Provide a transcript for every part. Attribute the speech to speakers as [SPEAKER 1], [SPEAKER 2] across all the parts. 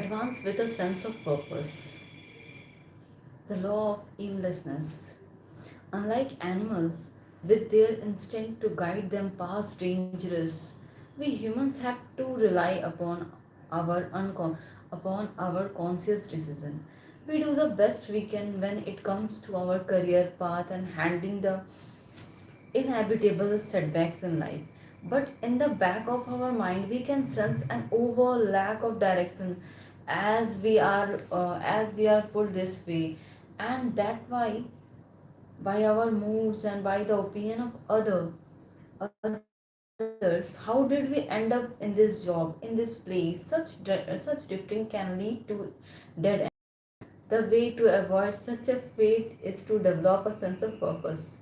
[SPEAKER 1] advance with a sense of purpose. The law of aimlessness. Unlike animals, with their instinct to guide them past dangerous, we humans have to rely upon our conscious decision. We do the best we can when it comes to our career path and handling the inevitable setbacks in life. But in the back of our mind, we can sense an over lack of direction as we are pulled this way, and that why by our moods and by the opinion of others. How did we end up in this job, in this place? Such drifting can lead to dead end. The way to avoid such a fate is to develop a sense of purpose,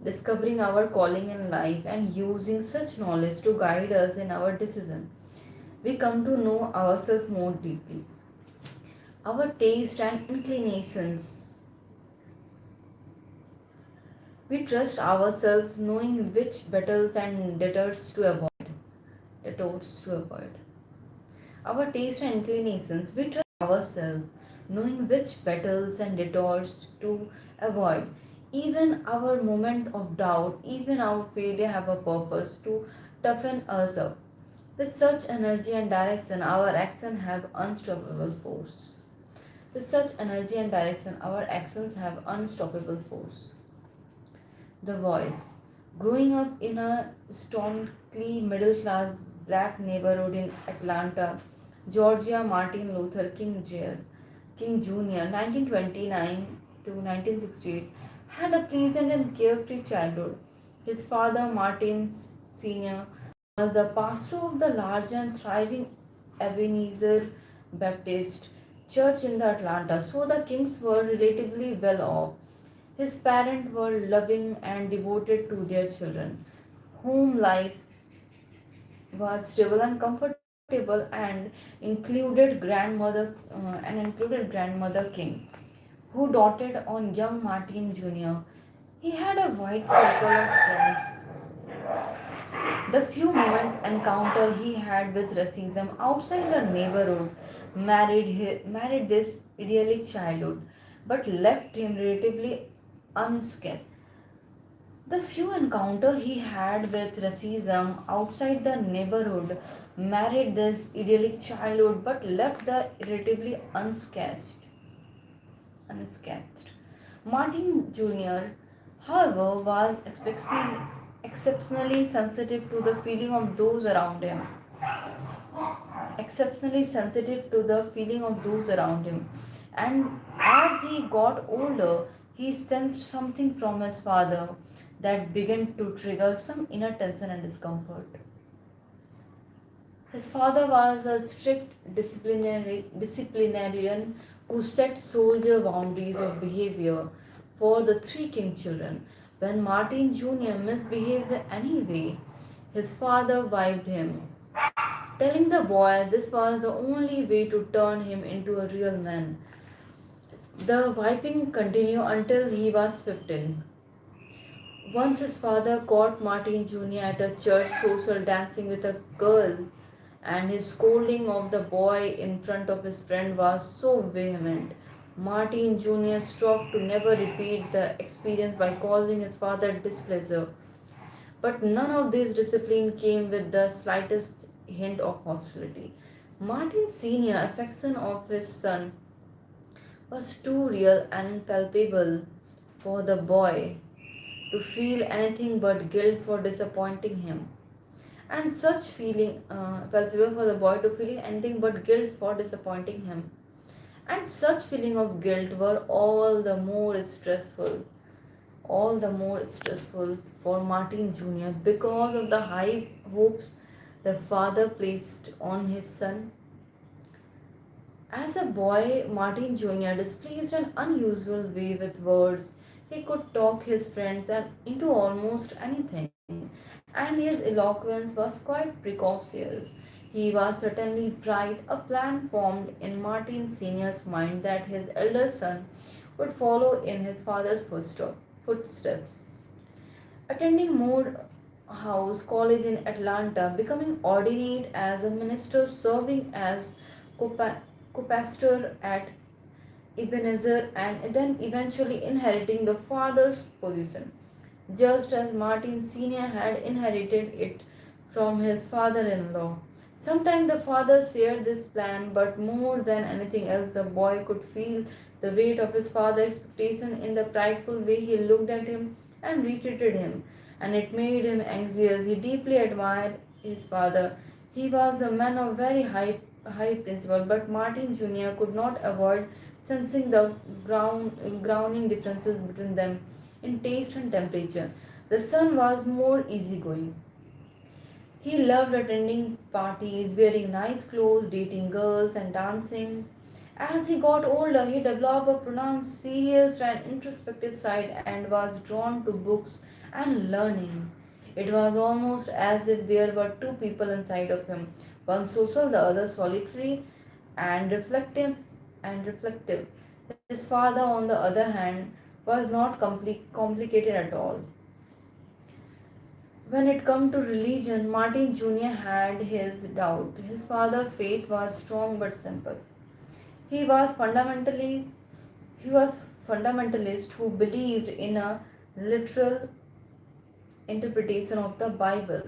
[SPEAKER 1] discovering our calling in life and using such knowledge to guide us in our decision. We come to know ourselves more deeply, our taste and inclinations. We trust ourselves, knowing which battles and detours to avoid. Our taste and inclinations. We trust ourselves, knowing which battles and detours to avoid. Even our moment of doubt, even our failure have a purpose to toughen us up. With such energy and direction, our action have unstoppable force. With such energy and direction, our actions have unstoppable force. The voice. Growing up in a staunchly middle class black neighborhood in Atlanta, Georgia, Martin Luther King Jr. 1929 to 1968 had a pleasant and carefree childhood. His father, Martin Sr., was the pastor of the large and thriving Ebenezer Baptist Church in the Atlanta, so the Kings were relatively well off. His parents were loving and devoted to their children, whom life was stable and comfortable, and included grandmother King, who doted on young Martin Jr. He had a wide circle of friends. The few moment encounter he had with racism outside the neighborhood married this idyllic childhood, but left him relatively unscathed. The few encounter he had with racism outside the neighborhood married this idyllic childhood, but left the relatively unscathed. Martin Jr., however, was exceptionally sensitive to the feeling of those around him. Exceptionally sensitive to the feeling of those around him. And as he got older, he sensed something from his father that began to trigger some inner tension and discomfort. His father was a strict disciplinarian who set soldier boundaries of behavior for the three king children. When Martin Jr. misbehaved anyway, his father wiped him, telling the boy this was the only way to turn him into a real man. The wiping continued until he was 15. Once his father caught Martin Jr. at a church social dancing with a girl, and his scolding of the boy in front of his friend was so vehement. Martin Jr. strove to never repeat the experience by causing his father displeasure. But none of this discipline came with the slightest hint of hostility. Martin's senior affection of his son was too real and palpable for the boy to feel anything but guilt for disappointing him. And such feeling palpable for the boy to feel anything but guilt for disappointing him. And such feeling of guilt were all the more stressful for Martin Jr. because of the high hopes the father placed on his son. As a boy, Martin Jr. displayed an unusual way with words. He could talk his friends into almost anything, and his eloquence was quite precocious. He was certainly bright. A plan formed in Martin Sr.'s mind that his elder son would follow in his father's footsteps, attending Morehouse College in Atlanta, becoming ordained as a minister, serving as co-pastor at Ebenezer and then eventually inheriting the father's position, just as Martin Sr. had inherited it from his father in law. Sometimes the father shared this plan, but more than anything else, the boy could feel the weight of his father's expectation in the prideful way he looked at him and retreated him, and it made him anxious. He deeply admired his father. He was a man of very high principle, but Martin Jr. could not avoid sensing the grounding differences between them in taste and temperature. The son was more easygoing. He loved attending parties, wearing nice clothes, dating girls, and dancing. As he got older, he developed a pronounced serious and introspective side and was drawn to books and learning. It was almost as if there were two people inside of him, one social, the other solitary and reflective. His father, on the other hand, was not complicated at all. When it come to religion, Martin Jr. had his doubt. His father's faith was strong but simple. He was fundamentally he was fundamentalist who believed in a literal interpretation of the Bible.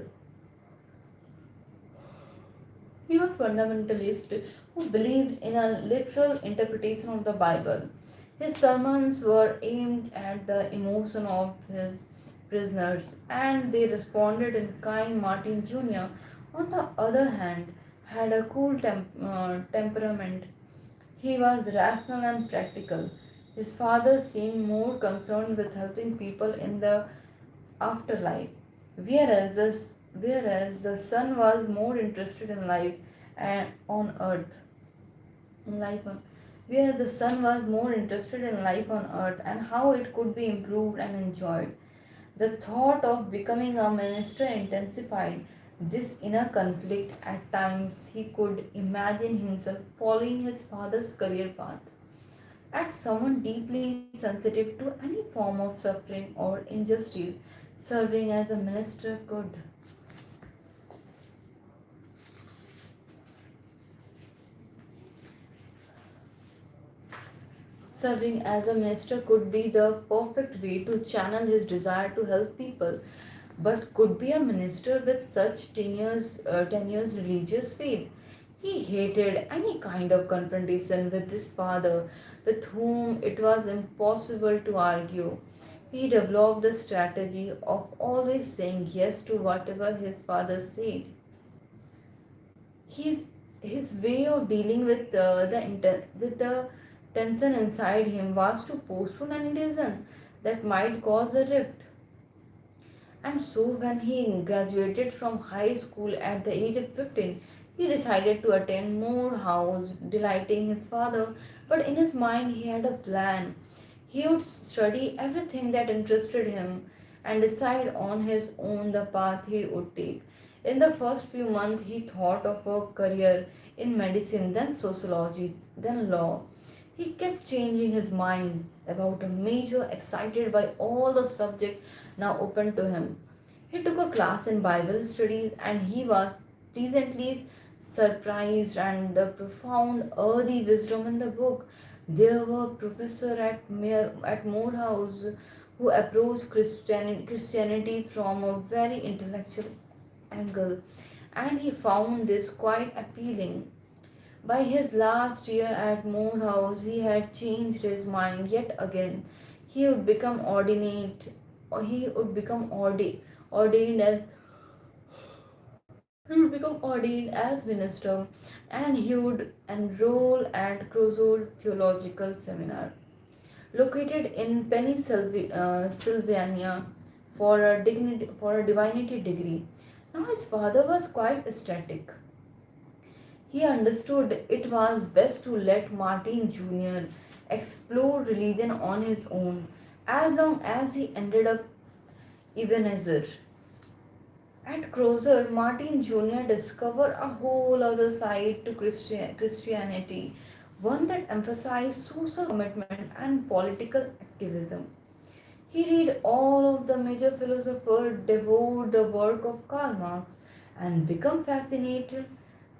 [SPEAKER 1] He was fundamentalist who believed in a literal interpretation of the Bible. His sermons were aimed at the emotion of his prisoners and they responded in kind. Martin Jr., on the other hand, had a cool temperament. He was rational and practical. His father seemed more concerned with helping people in the afterlife, whereas the son was more interested in life and on earth. Life on, where the son was more interested in life on earth and how it could be improved and enjoyed. The thought of becoming a minister intensified this inner conflict. At times, he could imagine himself following his father's career path as someone deeply sensitive to any form of suffering or injustice, serving as a minister could. Serving as a minister could be the perfect way to channel his desire to help people, but could be a minister with such tenuous religious faith. He hated any kind of confrontation with his father, with whom it was impossible to argue. He developed the strategy of always saying yes to whatever his father said. His his way of dealing with with the tension inside him was to postpone any decision that might cause a rift. And so, when he graduated from high school at the age of 15, he decided to attend Morehouse, delighting his father. But in his mind, he had a plan. He would study everything that interested him and decide on his own the path he would take. In the first few months, he thought of a career in medicine, then sociology, then law. He kept changing his mind about a major, excited by all the subject now open to him. He took a class in Bible studies and he was pleasantly surprised and the profound earthy wisdom in the book. There were professors at Morehouse who approached Christianity from a very intellectual angle, and he found this quite appealing. By his last year at Morehouse, he had changed his mind yet again. He would become ordinate, or he would become ordained as he would become ordained as minister, and he would enroll at Crozol Theological Seminar, located in Pennsylvania, for a divinity degree. Now his father was quite ecstatic. He understood it was best to let Martin Jr. explore religion on his own as long as he ended up Ebenezer. At Crozer, Martin Jr. discovered a whole other side to Christianity, one that emphasized social commitment and political activism. He read all of the major philosophers, devoured the work of Karl Marx, and became fascinated.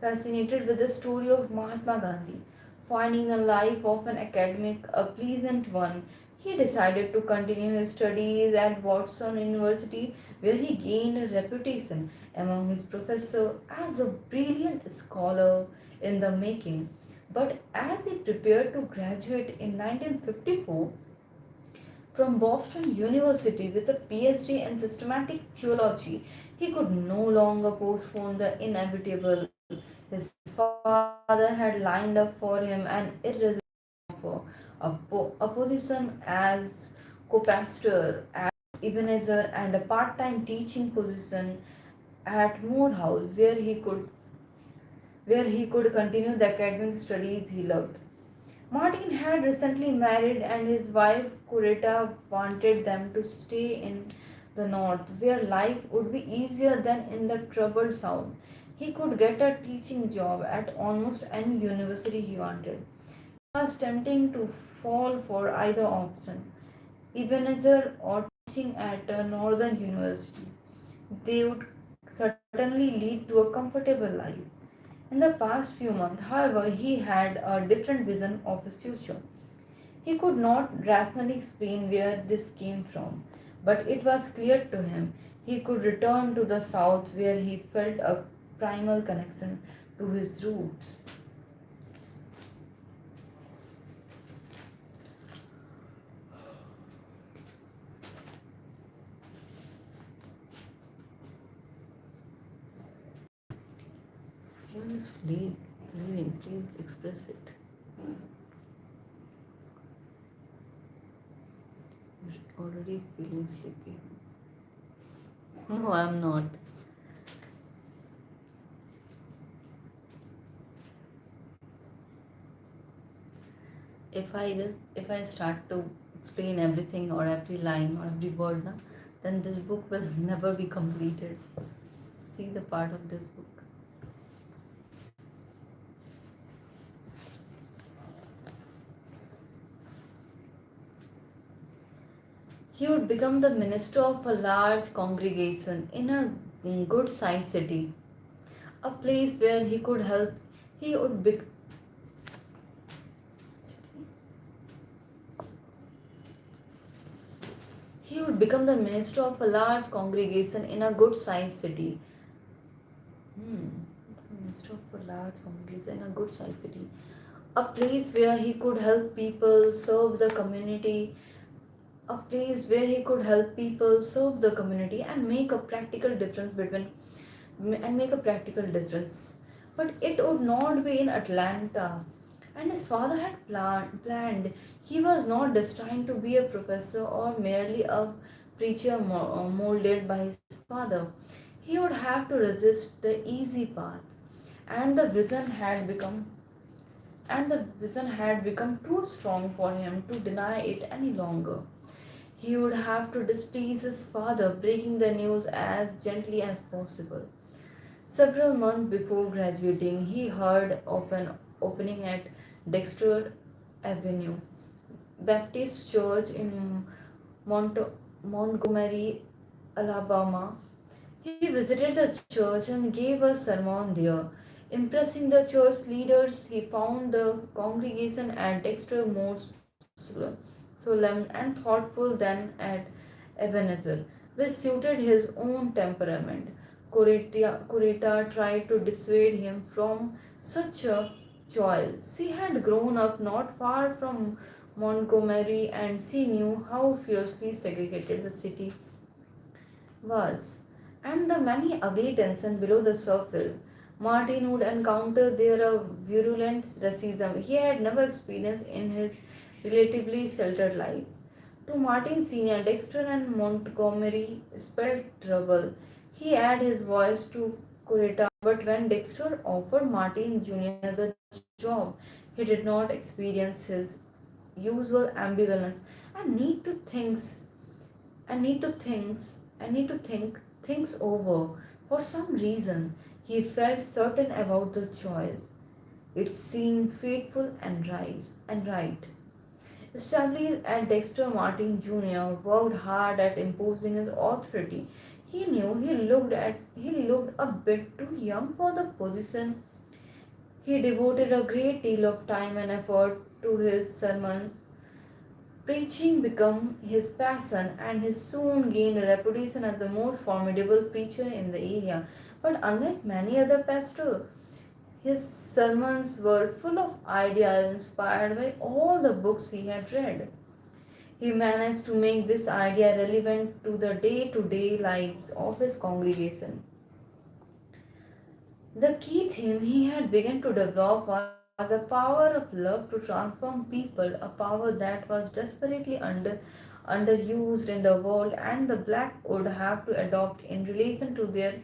[SPEAKER 1] fascinated with the story of Mahatma Gandhi. Finding the life of an academic a pleasant one, he decided to continue his studies at Watson University, where he gained a reputation among his professors as a brilliant scholar in the making. But as he prepared to graduate in 1954, from Boston University with a PhD in systematic theology, he could no longer postpone the inevitable. His father had lined up for him an irresistible offer, a position as co-pastor at Ebenezer and a part-time teaching position at Morehouse, where he could continue the academic studies he loved. Martin had recently married, and his wife Coretta wanted them to stay in the north, where life would be easier than in the troubled south. He could get a teaching job at almost any university he wanted. It was tempting to fall for either option, Ebenezer or teaching at a northern university. They would certainly lead to a comfortable life. In the past few months, however, he had a different vision of his future. He could not rationally explain where this came from, but it was clear to him he could return to the south where he felt a primal connection to his roots. You're just reading, please express it. You're already feeling sleepy. No, I'm not. If I start to explain everything or every line or every word, na, then this book will never be completed. See the part of this book. He would become the minister of a large congregation in a good sized city, a place where he could help. He would be, he would become the minister of a large congregation in a good sized city. Hmm. Minister of a large congregation in a good sized city. A place where he could help people serve the community, a place where he could help people serve the community and make a practical difference between and make a practical difference. But it would not be in Atlanta. And his father had planned. He was not destined to be a professor or merely a preacher molded by his father. He would have to resist the easy path, and the vision had become too strong for him to deny it any longer. He would have to displease his father, breaking the news as gently as possible. Several months before graduating, he heard of an opening at Dexter Avenue Baptist Church in Montgomery, Alabama. He visited the church and gave a sermon there. Impressing the church leaders, he found the congregation at Dexter more solemn and thoughtful than at Ebenezer, which suited his own temperament. Coretta tried to dissuade him from such a choice. She had grown up not far from Montgomery and she knew how fiercely segregated the city was, and the many ugly tension below the surface. Martin would encounter there a virulent racism he had never experienced in his relatively sheltered life. To Martin Sr., Dexter and Montgomery spelled trouble. He had his voice to Coretta, but when Dexter offered Martin Jr. the job, he did not experience his usual ambivalence and need to things need to think things over. For some reason, he felt certain about the choice. It seemed faithful and right. Established at Dexter, Martin Jr. worked hard at imposing his authority. He knew he looked a bit too young for the position, He devoted a great deal of time and effort to his sermons. Preaching became his passion, and he soon gained a reputation as the most formidable preacher in the area. But unlike many other pastors, his sermons were full of ideas inspired by all the books he had read. He managed to make this idea relevant to the day to day lives of his congregation. The key theme he had begun to develop was a power of love to transform people, a power that was desperately underused in the world, and the black would have to adopt in relation to their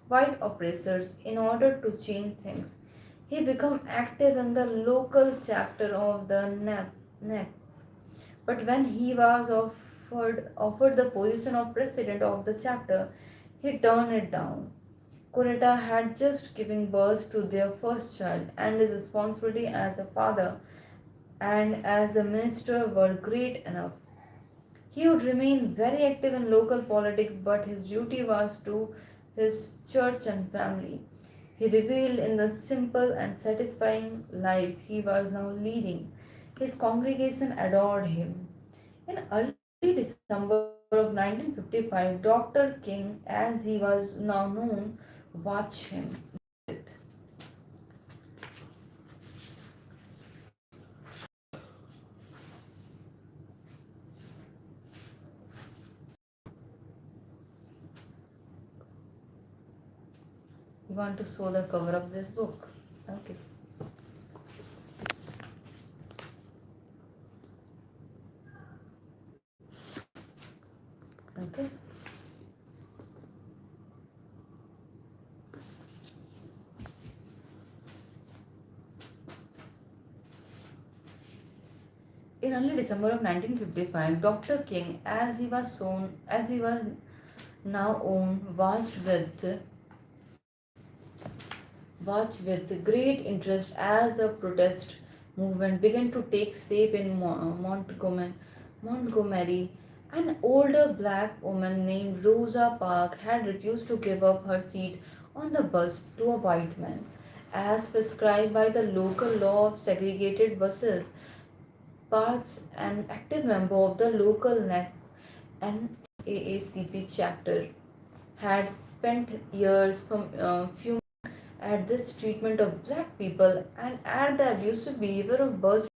[SPEAKER 1] white oppressors in order to change things. He became active in the local chapter of the NAP, but when he was offered the position of president of the chapter, he turned it down. Coretta had just given birth to their first child, and his responsibility as a father and as a minister were great enough. He would remain very active in local politics, but his duty was to his church and family. He revealed in the simple and satisfying life he was now leading. His congregation adored him. In early December of 1955, Dr. King, as he was now known, watched him. You want to show the cover of this book? Okay. Okay. In early December of 1955, Dr. King, as he was now owned, watched with great interest as the protest movement began to take shape in Montgomery. An older black woman named Rosa Parks had refused to give up her seat on the bus to a white man, as prescribed by the local law of segregated buses. Parks, an active member of the local NAACP chapter, had spent years from at this treatment of black people and at the abusive behavior of bus.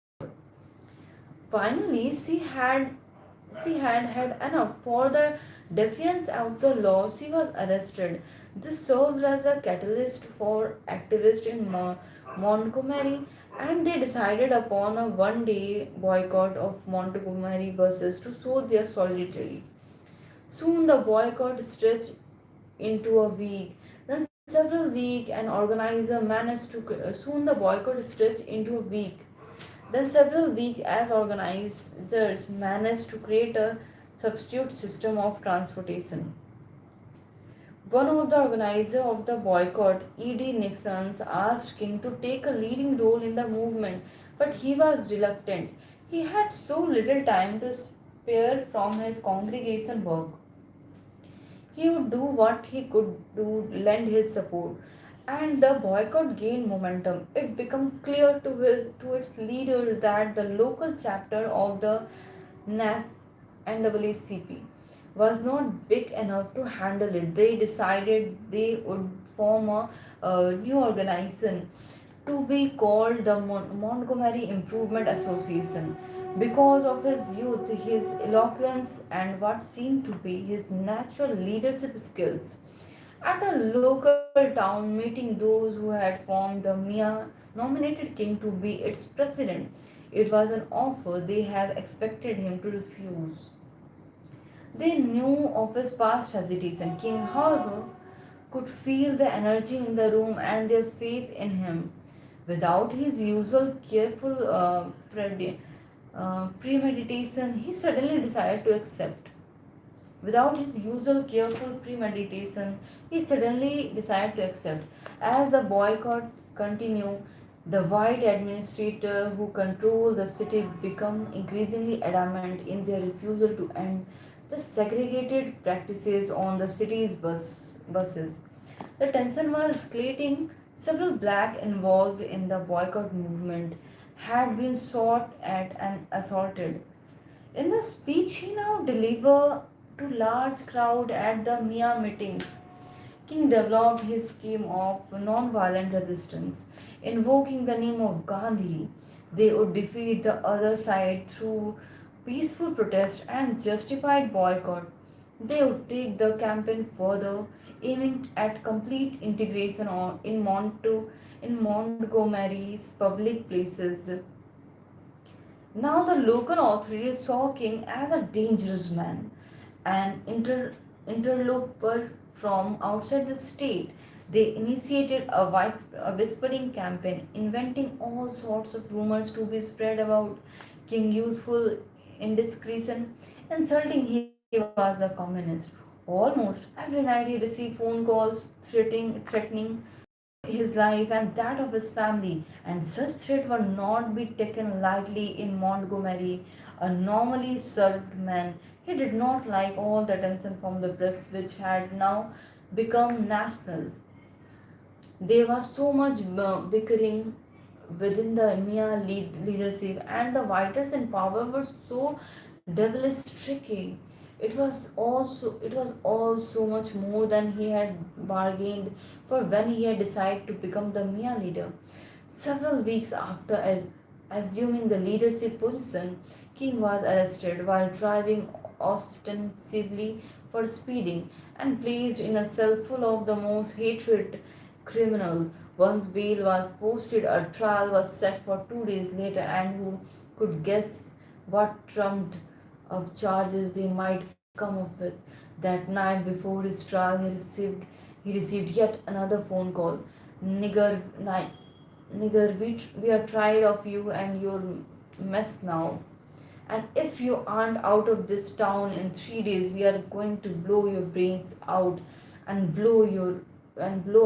[SPEAKER 1] Finally, she had had enough. For the defiance of the law, she was arrested. This served as a catalyst for activists in Montgomery, and they decided upon a one-day boycott of Montgomery buses to show their solidarity. Soon the boycott stretched into a week. Then several weeks, an organizer managed to. Soon the boycott stretched into a week. Then several weeks, as organizers managed to create a substitute system of transportation. One of the organizers of the boycott, E.D. Nixon, asked King to take a leading role in the movement, but he was reluctant. He had so little time to spare from his congregation work. He would do what he could to lend his support, and the boycott gained momentum. It became clear to its leaders that the local chapter of the NAACP was not big enough to handle it. They decided they would form a new organization to be called the Montgomery Improvement Association. Because of his youth, his eloquence, and what seemed to be his natural leadership skills. At a local town meeting, those who had formed the MIA nominated King to be its president. It was an offer they have expected him to refuse. They knew of his past hesitation. King, however, could feel the energy in the room and their faith in him. Without his usual careful premeditation, he suddenly decided to accept. Without his usual careful premeditation, he suddenly decided to accept. As the boycott continued, the white administrator who controlled the city became increasingly adamant in their refusal to end the segregated practices on the city's buses. The tension was escalating. Several black involved in the boycott movement had been shot at and assaulted. In the speech he now delivered to large crowd at the Mia meetings, King developed his scheme of non-violent resistance, invoking the name of Gandhi. They would defeat the other side through peaceful protest and justified boycott. They would take the campaign further, aiming at complete integration in Montgomery's public places. Now the local authorities saw King as a dangerous man, an interloper from outside the state. They initiated a whispering campaign, inventing all sorts of rumors to be spread about King youthful indiscretion, insulting he was a communist. Almost every night he received phone calls threatening his life and that of his family, and such threats were not be taken lightly in Montgomery, a normally served man. He did not like all the attention from the press, which had now become national. There was so much bickering within the EMEA leadership, and the fighters in power were so devilish tricky. It was all so much more than he had bargained for when he had decided to become the Mia leader. Several weeks after assuming the leadership position, King was arrested while driving ostensibly for speeding and placed in a cell full of the most hated criminals. Once bail was posted, a trial was set for 2 days later, and who could guess what trumped up charges they might come up with? That night before his trial, he received yet another phone call. Nigger, nigger, we are tired of you and your mess now. And if you aren't out of this town in 3 days, we are going to blow your brains out and blow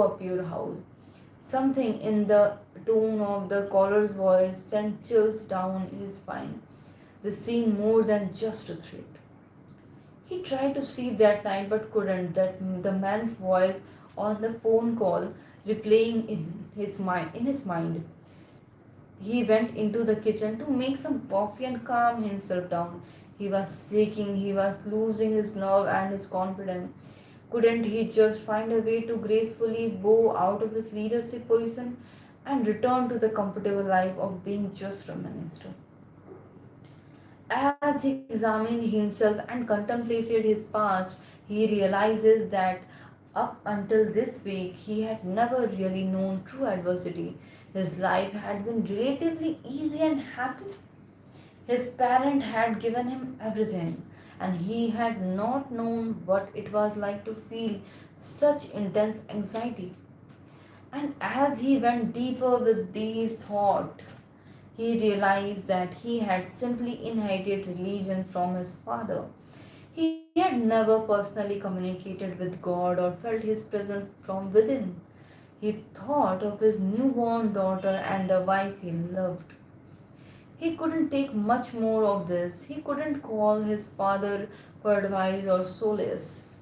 [SPEAKER 1] up your house. Something in the tone of the caller's voice sent chills down his spine. This seemed more than just a threat. He tried to sleep that night but couldn't. That the man's voice on the phone call replaying in his mind. He went into the kitchen to make some coffee and calm himself down. He was shaking, he was losing his nerve and his confidence. Couldn't he just find a way to gracefully bow out of his leadership position and return to the comfortable life of being just a minister? As he examined himself and contemplated his past, he realizes that up until this week he had never really known true adversity. His life had been relatively easy and happy. His parent had given him everything, and he had not known what it was like to feel such intense anxiety. And as he went deeper with these thoughts, he realized that he had simply inherited religion from his father. He had never personally communicated with God or felt his presence from within. He thought of his newborn daughter and the wife he loved. He couldn't take much more of this. He couldn't call his father for advice or solace.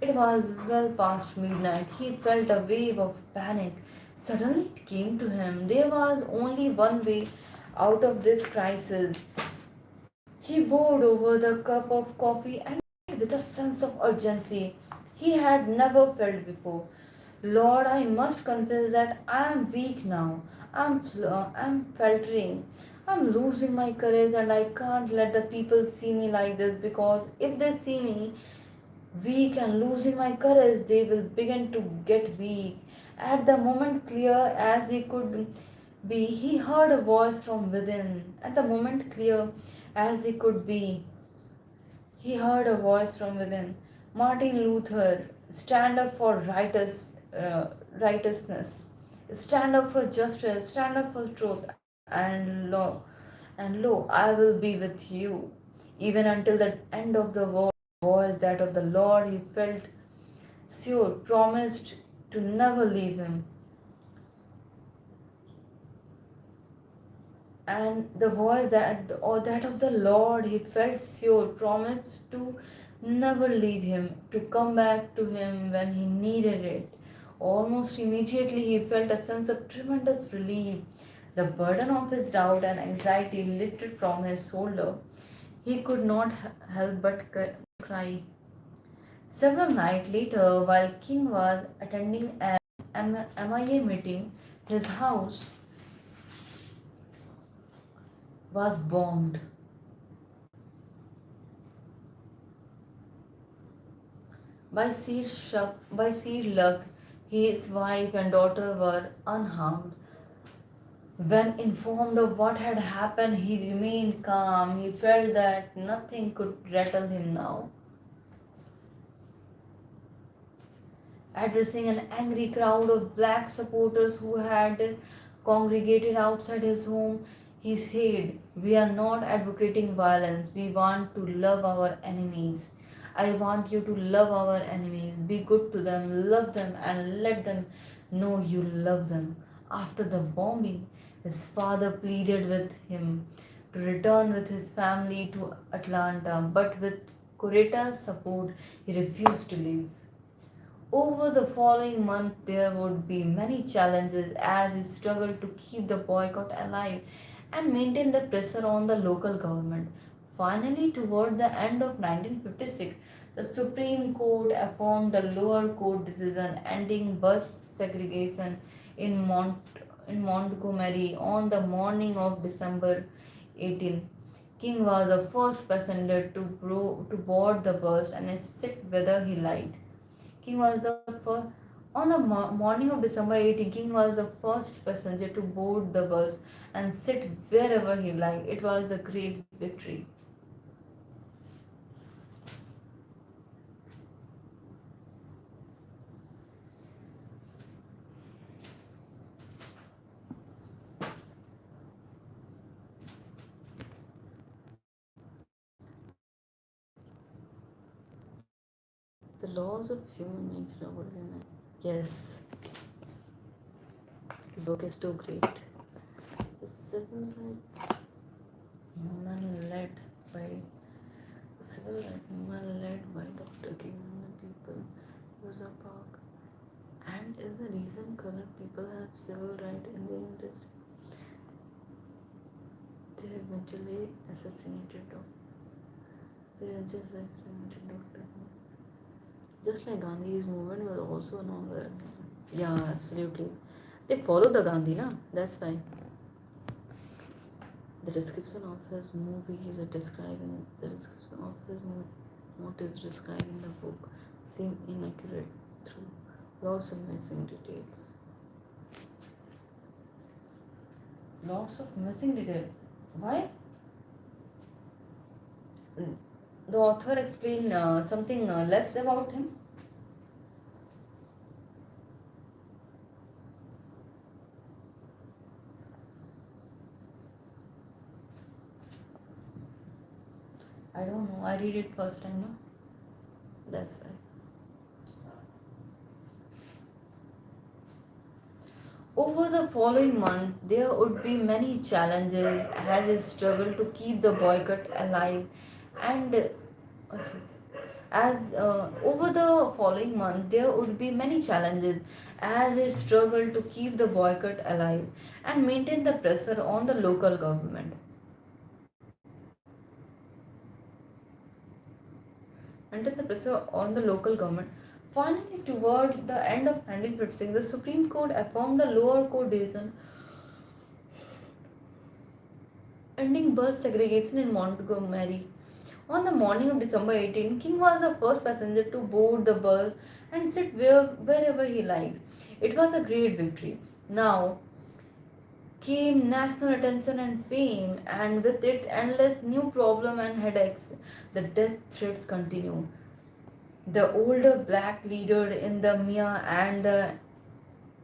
[SPEAKER 1] It was well past midnight. He felt a wave of panic. Suddenly it came to him. There was only one way out of this crisis. He poured over the cup of coffee and with a sense of urgency he had never felt before. Lord, I must confess that I am weak now. I'm faltering. I'm losing my courage, and I can't let the people see me like this, because if they see me weak and losing my courage, they will begin to get weak. At the moment, clear as he could be, he heard a voice from within. At the moment, clear as he could be, he heard a voice from within. Martin Luther, stand up for righteousness, stand up for justice, stand up for truth, and lo, I will be with you, even until the end of the world. Voice that of the Lord he felt sure promised to never leave him. And the voice that of the Lord he felt sure promised to never leave him, to come back to him when he needed it. Almost immediately, he felt a sense of tremendous relief. The burden of his doubt and anxiety lifted from his shoulder. He could not help but cry. Several nights later, while King was attending an MIA meeting, his house was bombed. By sheer luck, his wife and daughter were unharmed. When informed of what had happened, he remained calm. He felt that nothing could rattle him now. Addressing an angry crowd of black supporters who had congregated outside his home, he said, "We are not advocating violence. We want to love our enemies. I want you to love our enemies. Be good to them, love them, and let them know you love them." After the bombing, his father pleaded with him to return with his family to Atlanta, but with Corretta's support, he refused to leave. Over the following month, there would be many challenges as he struggled to keep the boycott alive and maintain the pressure on the local government. Finally, toward the end of 1956, the Supreme Court affirmed the lower court decision ending bus segregation in, Montgomery on the morning of December 18. King was the first passenger to board the bus and sit whether he liked. King was the first on the morning of December 18. King was the first passenger to board the bus and sit wherever he liked. It was the great victory. The laws of human nature are very nice. Yes, his book is too great. The civil right movement led by the civil right movement led by Dr. King and the people was a park and is the reason colored people have civil right in their industry. They eventually assassinated Dr. They just assassinated Dr. King. Just like Gandhi's movement was also known that. Yeah, absolutely. They follow the Gandhi, na? That's why. The description of his movies are describing the description of his motives describing the book seem inaccurate through lots of missing details. Lots of missing detail. Why? The author explained something less about him. I don't know. I read it first time. No? That's why. Over the following month, there would be many challenges as he struggled to keep the boycott alive. And as over the following month, there would be many challenges as he struggled to keep the boycott alive and maintain the pressure on the local government. Maintain the pressure on the local government. Finally, toward the end of 1956, the Supreme Court affirmed the lower court decision ending bus segregation in Montgomery. On the morning of December 18, King was the first passenger to board the bus and sit wherever he liked. It was a great victory. Now came national attention and fame, and with it, endless new problems and headaches. The death threats continued. The older black leader in the MIA and the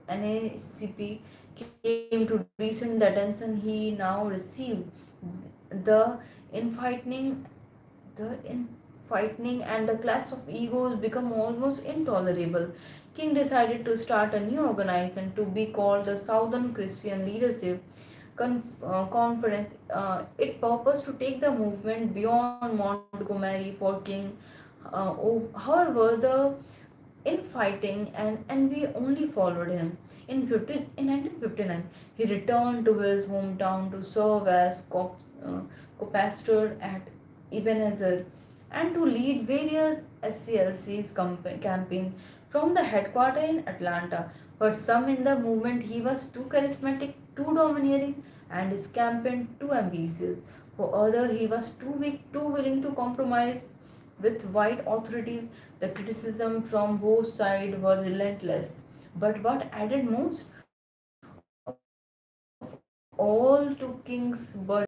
[SPEAKER 1] NACP came to recent the attention he now received. The infighting, the infighting and the clash of egos become almost intolerable. King decided to start a new organization to be called the Southern Christian Leadership Conference. It purposed to take the movement beyond Montgomery for King. However, the infighting, and envy only followed him. In 1959, he returned to his hometown to serve as co-pastor at Ebenezer and to lead various SCLC's campaign from the headquarters in Atlanta. For some in the movement, he was too charismatic, too domineering, and his campaign too ambitious. For others, he was too weak, too willing to compromise with white authorities. The criticism from both sides were relentless. But what added most of all to King's burden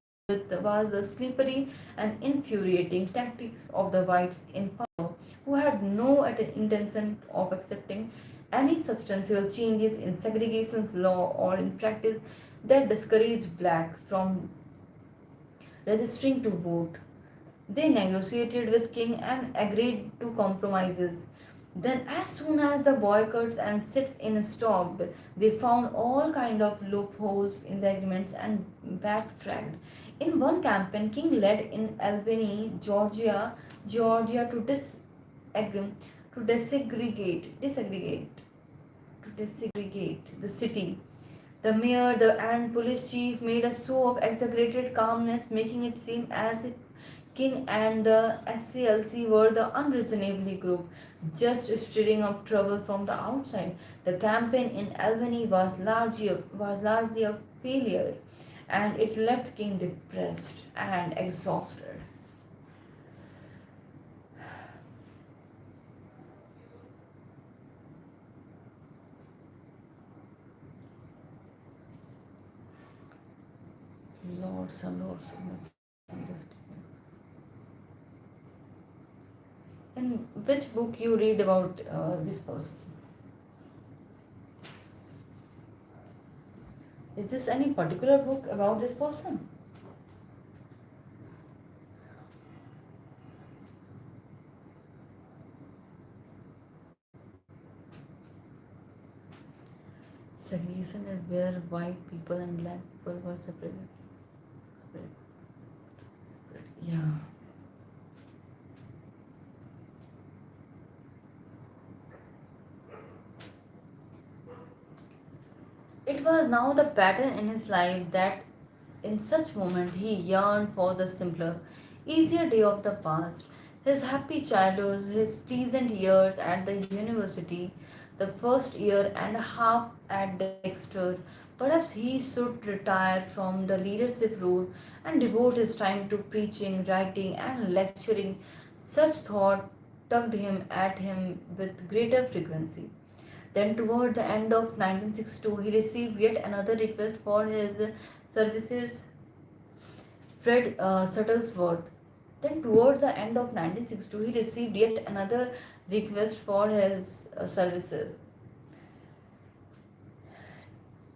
[SPEAKER 1] was the slippery and infuriating tactics of the whites in power, who had no intention of accepting any substantial changes in segregation law or in practice that discouraged black from registering to vote. They negotiated with King and agreed to compromises. Then, as soon as the boycotts and sit-in stopped, they found all kind of loopholes in the agreements and backtracked. In one campaign, King led in Albany, Georgia to desegregate the city. The mayor and police chief made a show of exaggerated calmness, making it seem as if King and the SCLC were the unreasonably group, just stirring up trouble from the outside. The campaign in Albany was largely a failure, and it left King depressed and exhausted. Lots of misunderstanding. In which book you read about this person? Is this any particular book about this person? Segregation is where white people and black people were separated. Yeah. It was now the pattern in his life that in such moment he yearned for the simpler, easier day of the past, his happy childhood, his pleasant years at the university, the first year and a half at Dexter. Perhaps he should retire from the leadership role and devote his time to preaching, writing, and lecturing. Such thought tugged him at him with greater frequency. Then, toward the end of 1962, he received yet another request for his services. Fred Shuttlesworth. Then, toward the end of 1962, he received yet another request for his services.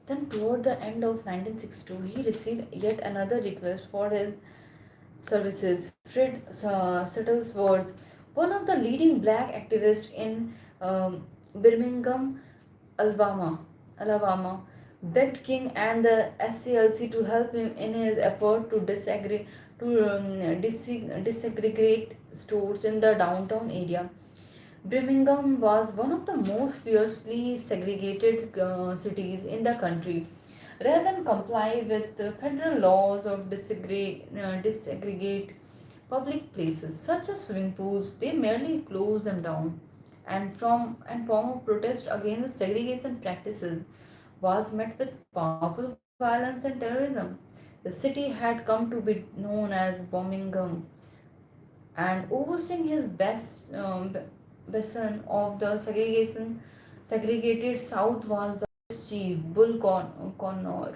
[SPEAKER 1] Then, toward the end of 1962, he received yet another request for his services. Fred Shuttlesworth, one of the leading black activists in Birmingham, Alabama, begged King and the SCLC to help him in his effort to desegregate stores in the downtown area. Birmingham was one of the most fiercely segregated cities in the country. Rather than comply with the federal laws of desegregate public places such as swimming pools, they merely closed them down. And form of protest against segregation practices was met with powerful violence and terrorism. The city had come to be known as Birmingham, and overseeing his basin of the segregated South was the police chief Bull Connor,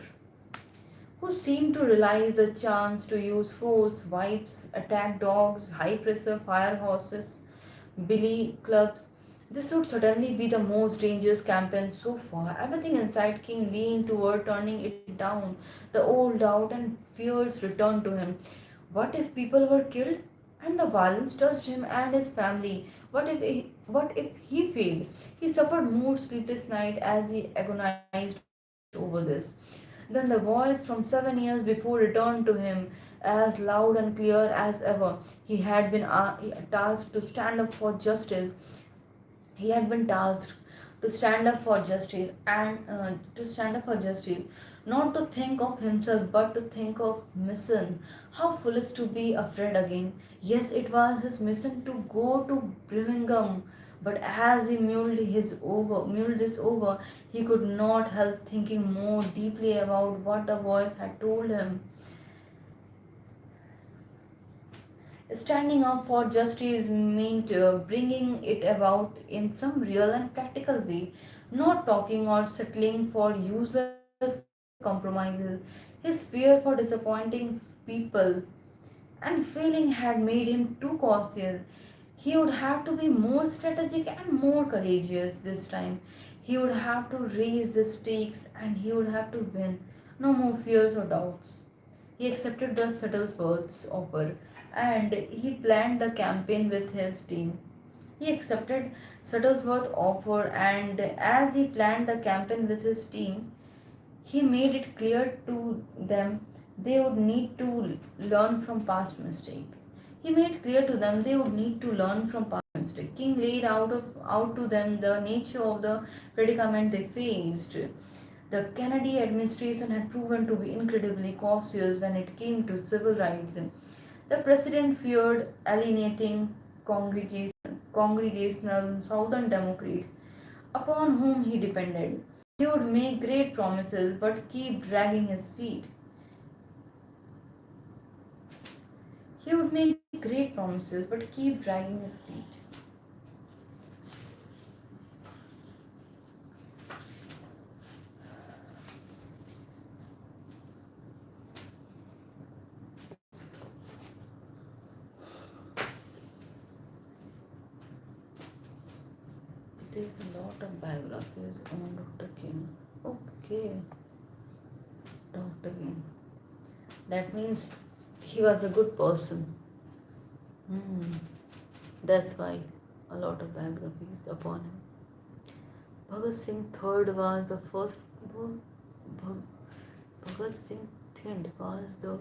[SPEAKER 1] who seemed to realize the chance to use force, wipes, attack dogs, high pressure fire horses, billy clubs. This would certainly be the most dangerous campaign so far. Everything inside King leaned toward turning it down. The old doubt and fears returned to him. What if people were killed? And the violence touched him and his family. What if he failed? He suffered more sleepless nights as he agonized over this. Then the voice from 7 years before returned to him, as loud and clear as ever. He had been tasked to stand up for justice, He had been tasked to stand up for justice and to stand up for justice, not to think of himself but to think of mission. How foolish to be afraid again. Yes, it was his mission to go to Birmingham, but as he muled this over, he could not help thinking more deeply about what the voice had told him. Standing up for justice meant bringing it about in some real and practical way, not talking or settling for useless compromises. His fear for disappointing people and failing had made him too cautious. He would have to be more strategic and more courageous this time. He would have to raise the stakes and he would have to win. No more fears or doubts. He accepted the Shuttlesworth's offer and he planned the campaign with his team. He accepted Shuttlesworth's offer and as he planned the campaign with his team, he made it clear to them they would need to learn from past mistake. He made clear to them they would need to learn from past mistake. King laid out to them the nature of the predicament they faced. The Kennedy administration had proven to be incredibly cautious when it came to civil rights. The president feared alienating congregational Southern Democrats upon whom he depended. He would make great promises but keep dragging his feet. He would make great promises but keep dragging his feet. There's a lot of biographies on Dr. King. Okay, Dr. King. That means he was a good person. Hmm. That's why a lot of biographies upon him. Bhagat Singh III was the first. Bhag- Bhagat Singh Thind was the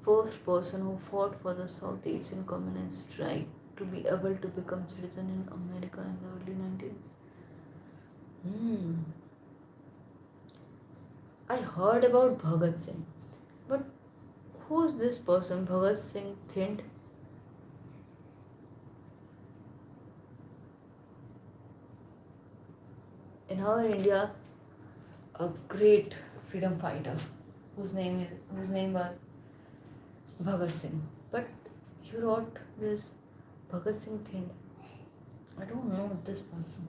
[SPEAKER 1] first person who fought for the South Asian communist right to be able to become citizen in America in the early 19th. Hmm. I heard about Bhagat Singh, but who's this person, Bhagat Singh Thind? In our India, a great freedom fighter whose name was Bhagat Singh. But you wrote this Bhagat Singh Thind. I don't know this person.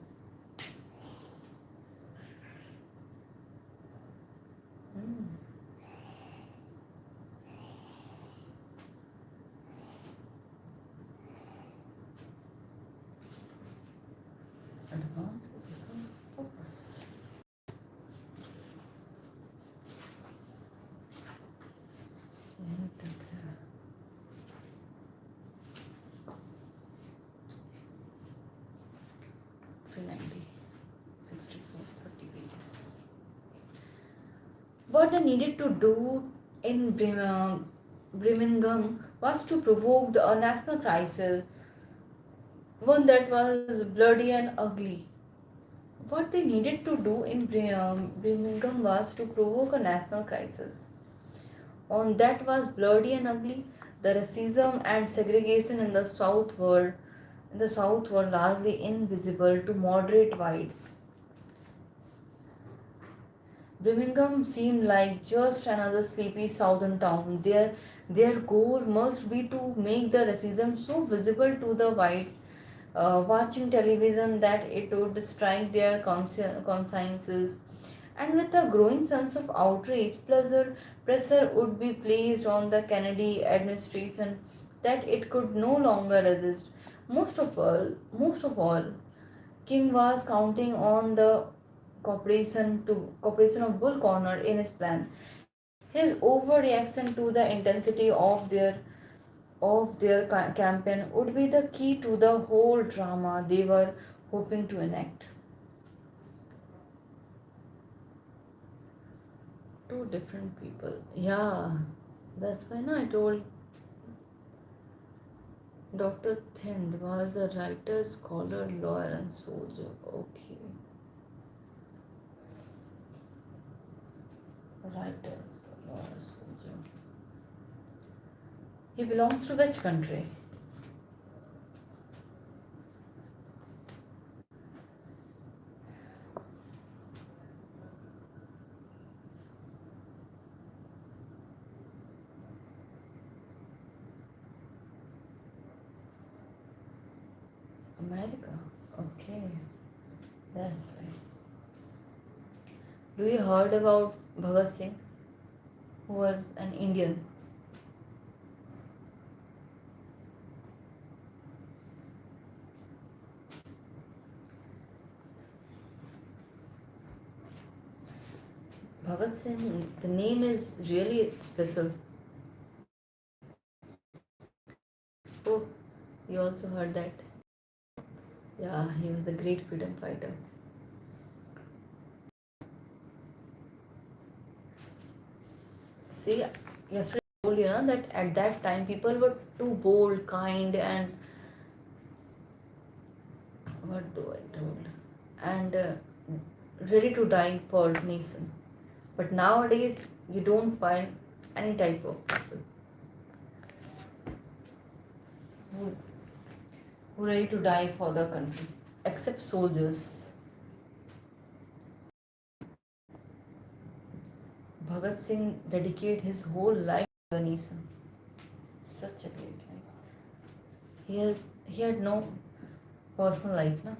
[SPEAKER 1] Hmm. Advance with the sense of purpose. यहीं तक है. 390, 64, 30 pages. What they needed to do in Birmingham was to provoke a national crisis, one that was bloody and ugly. What they needed to do in Birmingham was to provoke a national crisis, one that was bloody and ugly. The racism and segregation in the South were largely invisible to moderate whites. Birmingham seemed like just another sleepy southern town. Their goal must be to make the racism so visible to the whites watching television that it would strike their consciences. And with a growing sense of outrage, pressure would be placed on the Kennedy administration that it could no longer resist. Most of all, King was counting on the cooperation of Bull Corner in his plan. His overreaction to the intensity of their campaign would be the key to the whole drama they were hoping to enact. Two different people. Yeah, that's why I told Dr. Thind was a writer, scholar, lawyer, and soldier. Okay, writer, scholar, soldier. He belongs to which country? America. Okay, that's right. Do you heard about Bhagat Singh, who was an Indian? Bhagat Singh, the name is really special. Oh, you also heard that. Yeah, he was a great freedom fighter. See, yesterday I told you know, that at that time people were too bold, kind, and what do I told? And ready to die for nation. But nowadays you don't find any type of people who, who ready to die for the country, except soldiers. Bhagat Singh dedicated his whole life to the nation. Such a great life. He had no personal life, na?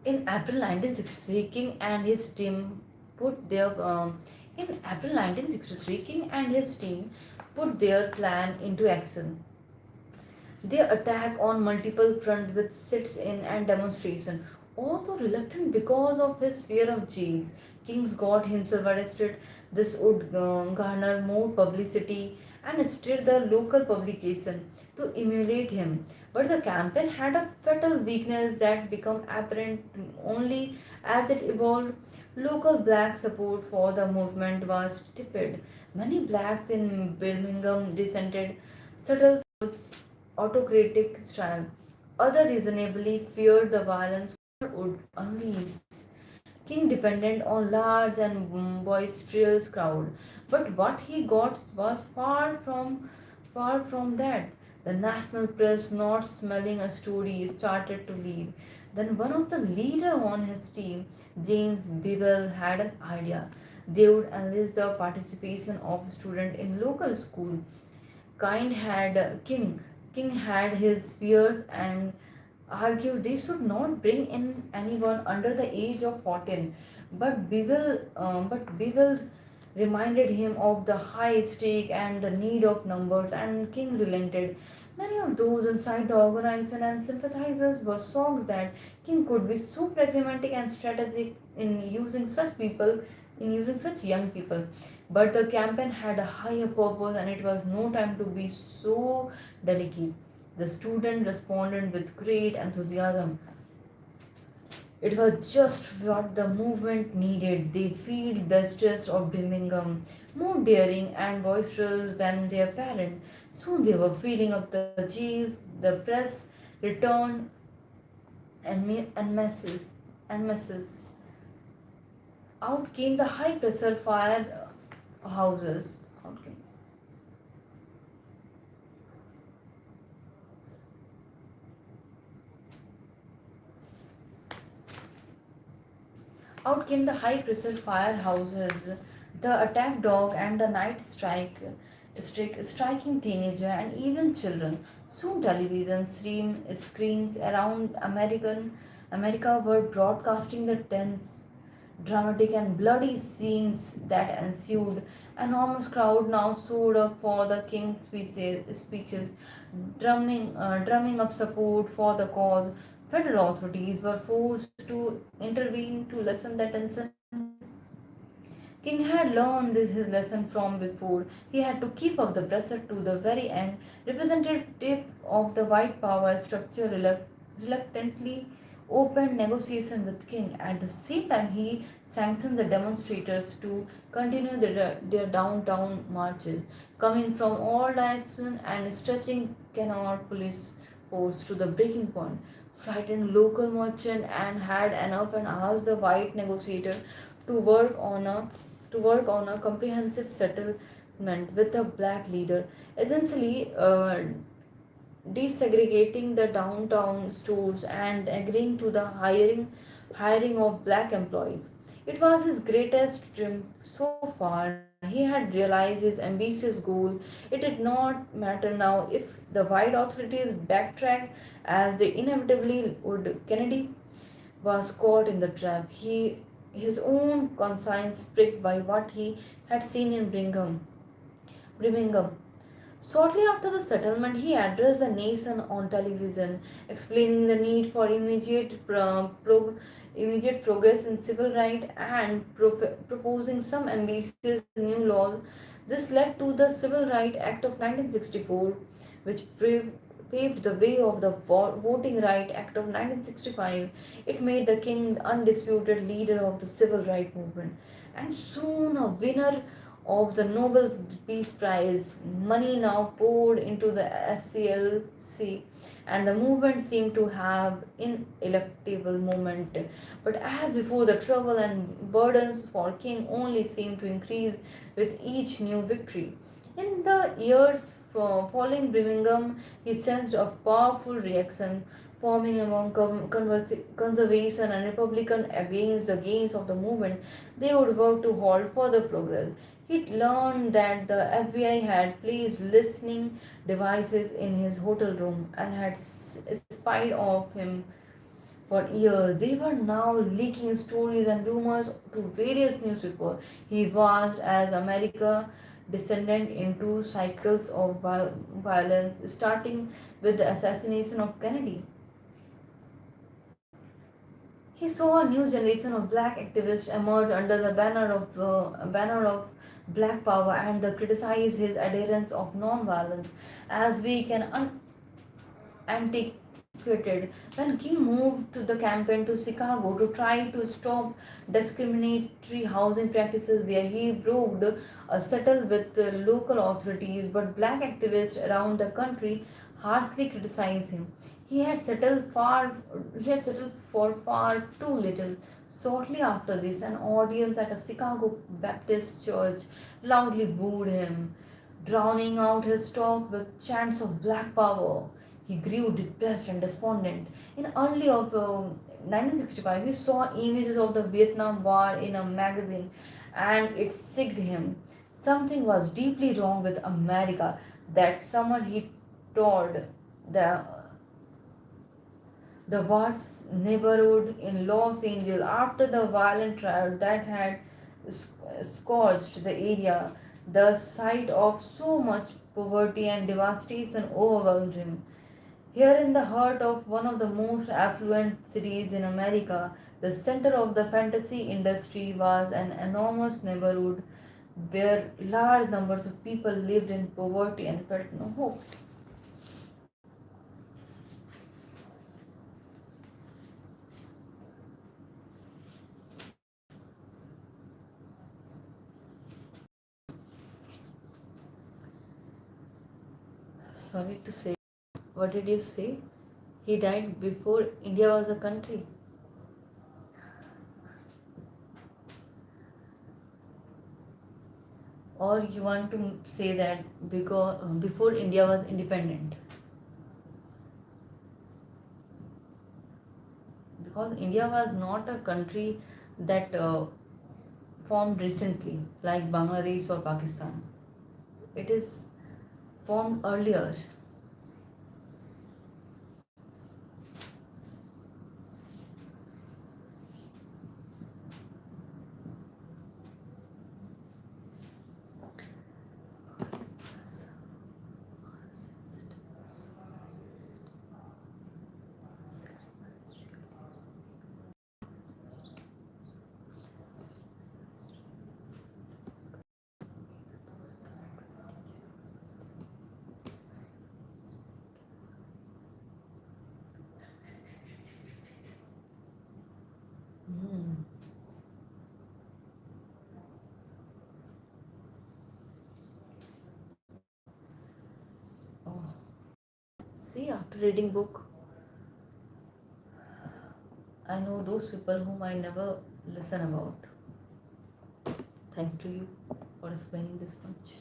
[SPEAKER 1] In April 1963, King and his team put their in April 1963, King and his team put their plan into action. They attack on multiple fronts with sits-in and demonstration. Although reluctant because of his fear of jails, Kings got himself arrested. This would garner more publicity and stir the local publication to emulate him. But the campaign had a fatal weakness that became apparent only as it evolved. Local black support for the movement was tepid. Many blacks in Birmingham dissented. Subtle autocratic style. Others reasonably feared the violence would unleash. King depended on large and boisterous crowd, but what he got was far from that. The national press, not smelling a story, started to leave. Then one of the leader on his team, James Bevel, had an idea. They would enlist the participation of students in local school. Kind had King had his fears and argued they should not bring in anyone under the age of 14. But Bevel reminded him of the high stake and the need of numbers, and King relented. Many of those inside the organization and sympathizers were shocked that King could be so pragmatic and strategic in using such young people. But the campaign had a higher purpose and it was no time to be so delicate. The student responded with great enthusiasm. It was just what the movement needed. They feel the stress of Birmingham, more daring and boisterous than their parent. Soon they were filling up the jails, the press returned, and messes. Out came the high pressure fire houses. Out came the high pressure firehouses, the attack dog, and the striking teenager and even children. Soon television screens around America were broadcasting the tense, dramatic, and bloody scenes that ensued. Enormous crowd now showed up for the king's speeches, drumming up support for the cause. Federal authorities were forced to intervene to lessen the tension. King had learned his lesson from before. He had to keep up the pressure to the very end. Representative of the white power structure reluctantly opened negotiation with King. At the same time, he sanctioned the demonstrators to continue their downtown marches, coming from all directions and stretching Connaught police force to the breaking point. Frightened local merchant and had enough and asked the white negotiator to work on a comprehensive settlement with a black leader, essentially desegregating the downtown stores and agreeing to the hiring of black employees. It was his greatest triumph so far. He had realized his ambitious goal. It did not matter now if the white authorities backtracked, as they inevitably would. Kennedy was caught in the trap. His own conscience pricked by what he had seen in Birmingham. Shortly after the settlement, he addressed the nation on television, explaining the need for immediate progress in civil rights and proposing some ambitious new laws. This led to the Civil Rights Act of 1964, which paved the way of the Voting Right Act of 1965. It made the king the undisputed leader of the civil rights movement and soon a winner of the Nobel Peace Prize. Money now poured into the SCLC, and the movement seemed to have ineluctable moment. But as before, the trouble and burdens for King only seemed to increase with each new victory. In the years following Birmingham, he sensed a powerful reaction forming among conservation and Republican against the gains of the movement. They would work to halt further progress. He learned that the FBI had placed listening devices in his hotel room and had spied off him for years. They were now leaking stories and rumors to various newspapers. He watched as America descended into cycles of violence, starting with the assassination of Kennedy. He saw a new generation of black activists emerge under the banner of black power and criticized his adherence of non-violence as weak and antiquated. When King moved to the campaign to Chicago to try to stop discriminatory housing practices there, he broked a settle with the local authorities, but black activists around the country harshly criticized him. He had settled far he had settled for far too little. Shortly after this, an audience at a Chicago Baptist church loudly booed him, drowning out his talk with chants of black power. He grew depressed and despondent. In early of 1965, he saw images of the Vietnam War in a magazine, and it sicked him. Something was deeply wrong with America. That summer, he toured the Watts neighborhood in Los Angeles after the violent riot that had scorched the area. The sight of so much poverty and devastation overwhelmed him. Here, in the heart of one of the most affluent cities in America, the center of the fantasy industry was an enormous neighborhood where large numbers of people lived in poverty and felt no hope. Sorry to say. What did you say? He died before India was a country. Or you want to say that because before India was independent? Because India was not a country that formed recently, like Bangladesh or Pakistan. It is formed earlier. after reading book, I know those people whom I never listen about. Thanks to you for explaining this much.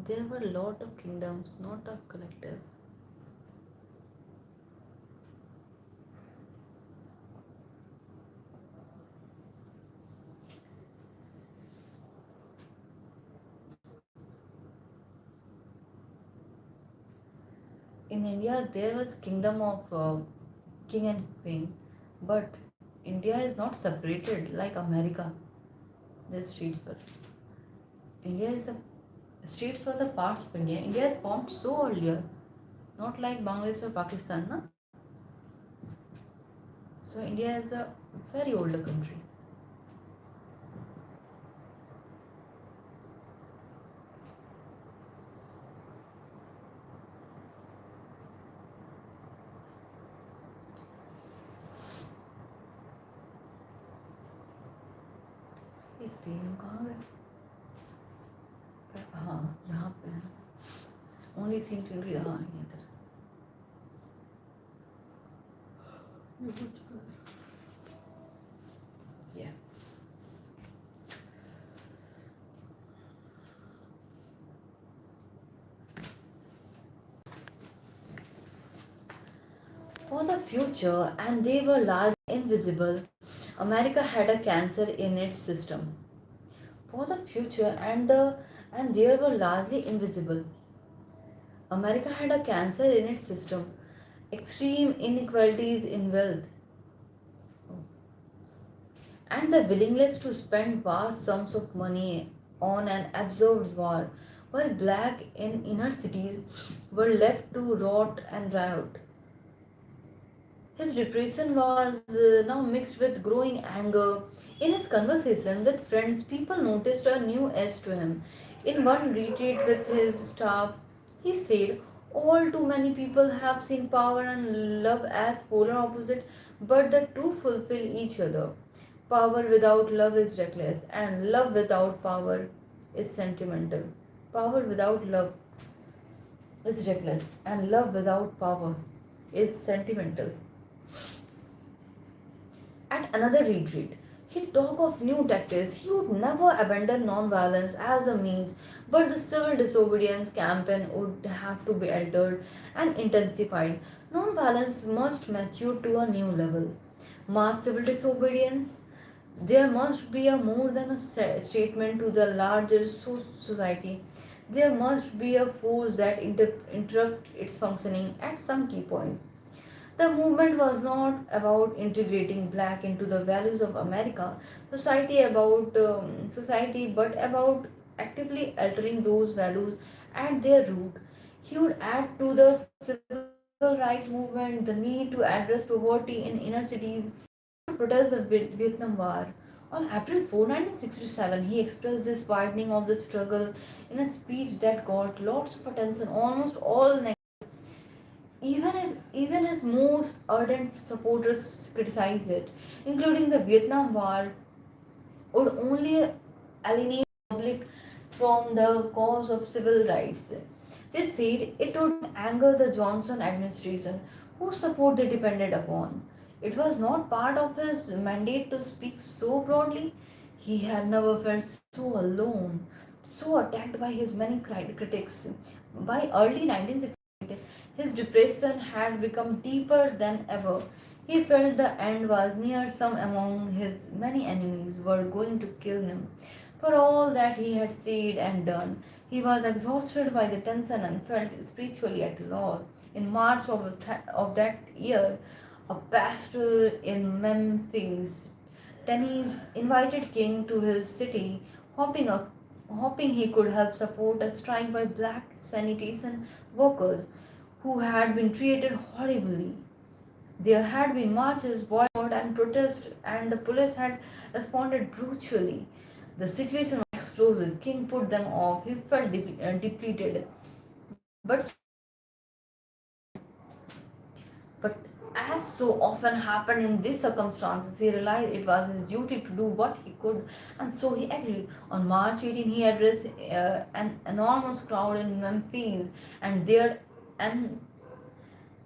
[SPEAKER 1] There were a lot of kingdoms, not a collective. In India, there was kingdom of king and queen, but India is not separated like America. The streets were. India is the states were the parts of India. India is formed so earlier, not like Bangladesh or Pakistan, na? So India is a very older country. इतने हम कहाँ गए? हाँ यहाँ पे है. Only thing to read हाँ इधर. Yeah. For the future, and they were largely invisible, America had a cancer in its system. For the future, and they were largely invisible, America had a cancer in its system. Extreme inequalities in wealth and the willingness to spend vast sums of money on an absurd war, while black in inner cities were left to rot and riot. His depression was now mixed with growing anger. In his conversation with friends, people noticed a new edge to him. In one retreat with his staff, he said, all too many people have seen power and love as polar opposite, but the two fulfill each other. Power without love is reckless, and love without power is sentimental. Power without love is reckless, and love without power is sentimental. At another retreat, he talked of new tactics. He would never abandon non-violence as a means, but the civil disobedience campaign would have to be altered and intensified. Non-violence must mature to a new level. Mass civil disobedience, there must be a more than a statement to the larger society. There must be a force that interrupt its functioning at some key point. The movement was not about integrating black into the values of America society, but about actively altering those values at their root. He would add to the civil rights movement the need to address poverty in inner cities to protest the Vietnam War. On April 4, 1967, he expressed this widening of the struggle in a speech that got lots of attention, almost all even his most ardent supporters criticized it, including the Vietnam War, would only alienate the public from the cause of civil rights. They said it would anger the Johnson administration, whose support they depended upon. It was not part of his mandate to speak so broadly. He had never felt so alone, so attacked by his many critics. By early 1960, his depression had become deeper than ever. He felt the end was near. Some among his many enemies were going to kill him. For all that he had said and done, he was exhausted by the tension and felt spiritually at a loss. In March of that year, a pastor in Memphis, Tennessee, invited King to his city, hoping he could help support a strike by black sanitation workers who had been treated horribly. There had been marches, boycott, and protest, and the police had responded brutally. The situation was explosive. King put them off. He felt depleted. But, but as so often happened in these circumstances, he realized it was his duty to do what he could, and so he agreed. On March 18, he addressed an enormous crowd in Memphis, and there and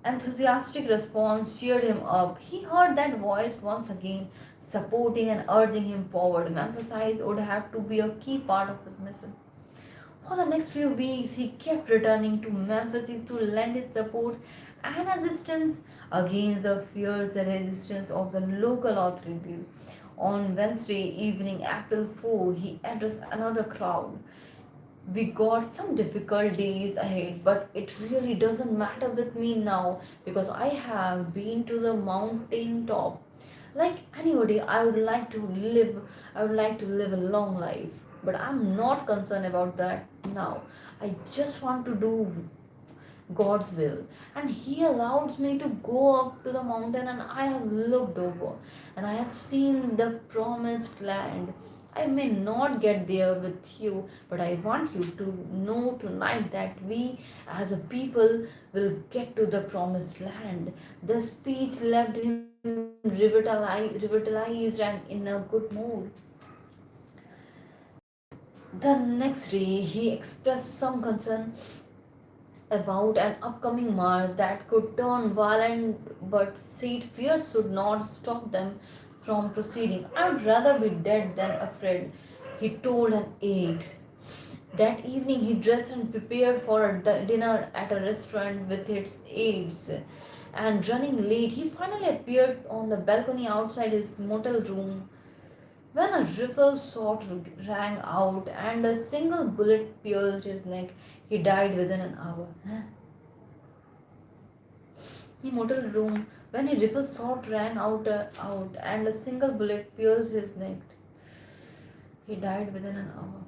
[SPEAKER 1] Enthusiastic response cheered him up. He heard that voice once again, supporting and urging him forward. Memphis would have to be a key part of his mission. For the next few weeks, he kept returning to Memphis to lend his support and assistance against the fierce resistance of the local authorities. On Wednesday evening, April 4, he addressed another crowd. We got some difficult days ahead, but it really doesn't matter with me now because I have been to the mountain top. Like anybody, I would like to live a long life, but I'm not concerned about that now. I just want to do God's will. And He allows me to go up to the mountain, and I have looked over and I have seen the promised land. I may not get there with you, but I want you to know tonight that we as a people will get to the promised land. The speech left him revitalized and in a good mood. The next day, he expressed some concern about an upcoming march that could turn violent, but said fear should not stop them from proceeding. I would rather be dead than afraid, he told an aide. That evening, he dressed and prepared for a dinner at a restaurant with its aides. And running late, he finally appeared on the balcony outside his motel room when a rifle shot rang out and a single bullet pierced his neck. He died within an hour. Huh? In motel room, when a rifle shot rang out and a single bullet pierced his neck, he died within an hour.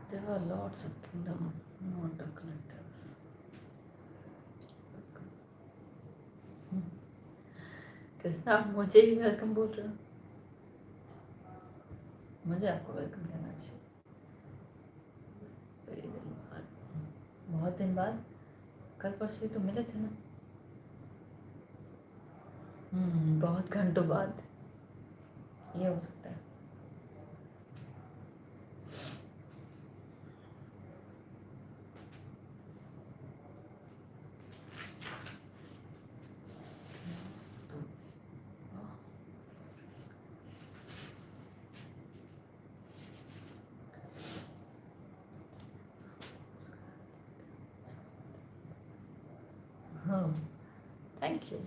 [SPEAKER 1] There were lots of kingdom, not a collective. Krishna आप मुझे ही welcome बोल रहे हो मुझे आपको welcome कहना चाहिए बड़े दिन बाद बहुत दिन बाद कल परसों ही तो मिले थे ना बहुत घंटों बाद ये हो सकता है हाँ थैंक यू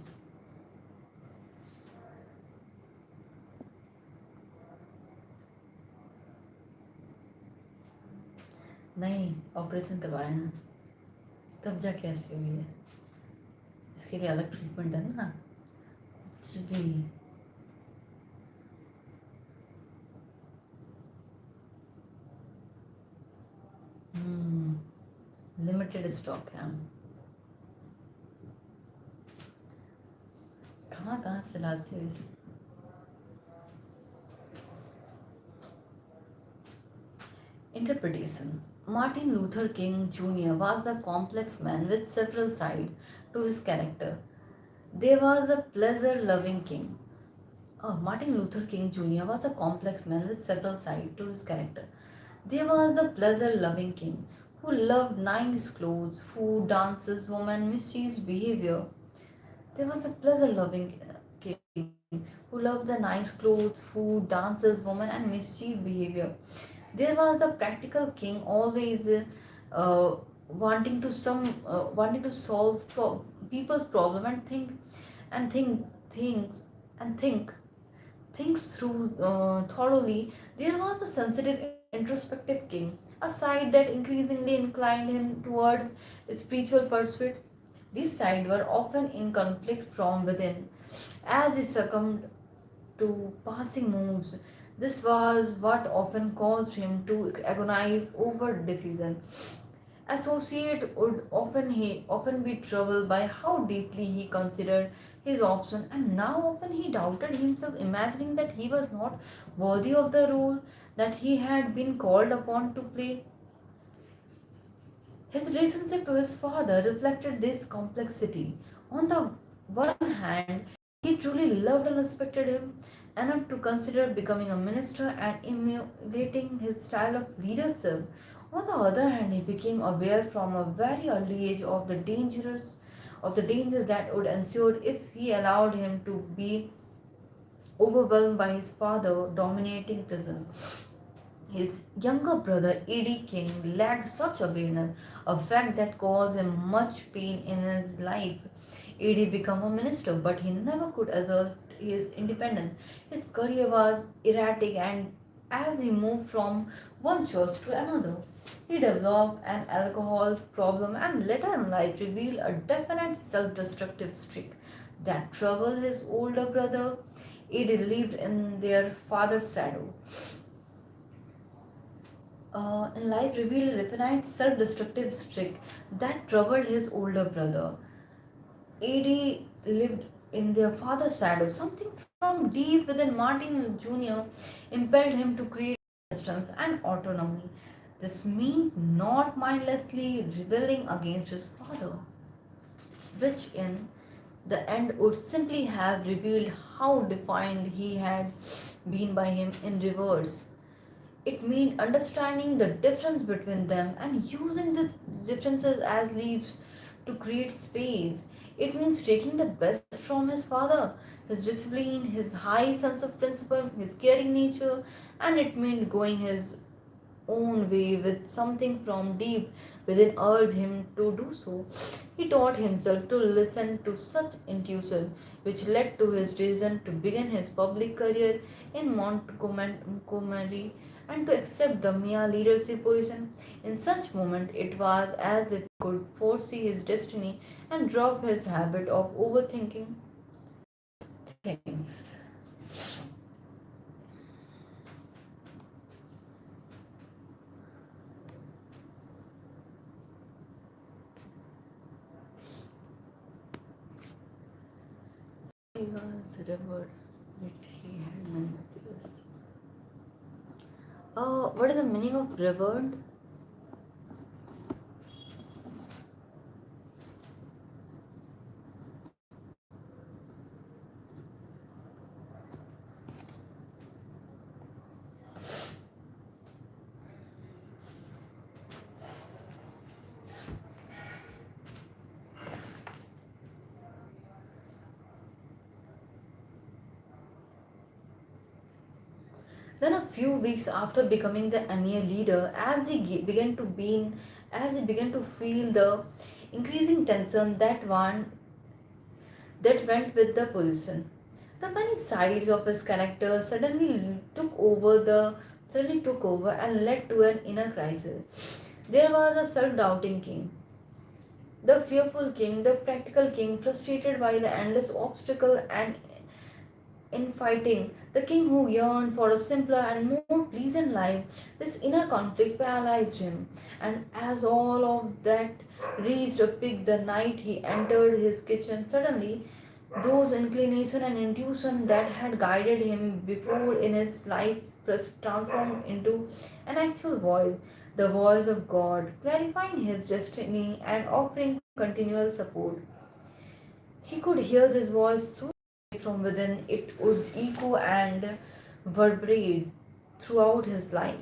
[SPEAKER 1] नहीं ऑपरेशन करवाया है तब जाके ऐसी हुई है इसके लिए अलग ट्रीटमेंट है ना कुछ भी लिमिटेड स्टॉक है कहाँ कहाँ से लाती हो इसे Interpretation. Martin Luther King Jr. was a complex man with several sides to his character. There was a pleasure loving king. Martin Luther King Jr. was a complex man with several sides to his character. There was a pleasure loving king who loved nice clothes, food, dances, women, mischievous behavior. There was a pleasure loving king who loved the nice clothes, food, dances, women, and mischievous behavior. There was a practical king always uh, wanting to solve people's problem and think things and think through thoroughly. There was a sensitive, introspective king, a side that increasingly inclined him towards spiritual pursuit. These sides were often in conflict from within. As he succumbed to passing moods, this was what often caused him to agonize over decision. Associate would often be troubled by how deeply he considered his option, and now often he doubted himself, imagining that he was not worthy of the role that he had been called upon to play. His relationship to his father reflected this complexity. On the one hand, he truly loved and respected him enough to consider becoming a minister and emulating his style of leadership. On the other hand, he became aware from a very early age of the dangers that would ensue if he allowed him to be overwhelmed by his father dominating presence. His younger brother Eddie King lacked such awareness, a fact that caused him much pain in his life. Eddie became a minister, but he never could assert his independence. His career was erratic, and as he moved from one church to another, he developed an alcohol problem and later in life revealed a definite self destructive streak that troubled his older brother. Eddie lived in their father's shadow in life revealed a refined self-destructive streak that troubled his older brother. AD lived in their father's shadow. Something from deep within Martin Jr. impelled him to create distance and autonomy. This meant not mindlessly rebelling against his father, which in the end would simply have revealed how defined he had been by him in reverse. It means understanding the difference between them and using the differences as leaves to create space. It means taking the best from his father, his discipline, his high sense of principle, his caring nature, and it meant going his own way with something from deep within urged him to do so. He taught himself to listen to such intuition, which led to his decision to begin his public career in Montgomery and to accept the Mia leadership position. In such moment, it was as if he could foresee his destiny and drop his habit of overthinking things. He was revered, yet he had many affairs. What is the meaning of revered? Then, a few weeks after becoming the EMEA leader, as he began to feel the increasing tension that went with the position, the many sides of his character suddenly took over and led to an inner crisis. There was a self-doubting king, the fearful king, the practical king, frustrated by the endless obstacle and infighting, the king who yearned for a simpler and more pleasant life. This inner conflict paralyzed him, and as all of that reached a peak the night he entered his kitchen, suddenly those inclination and intuition that had guided him before in his life transformed into an actual voice, the voice of God, clarifying his destiny and offering continual support. He could hear this voice so from within it would echo and reverberate throughout his life.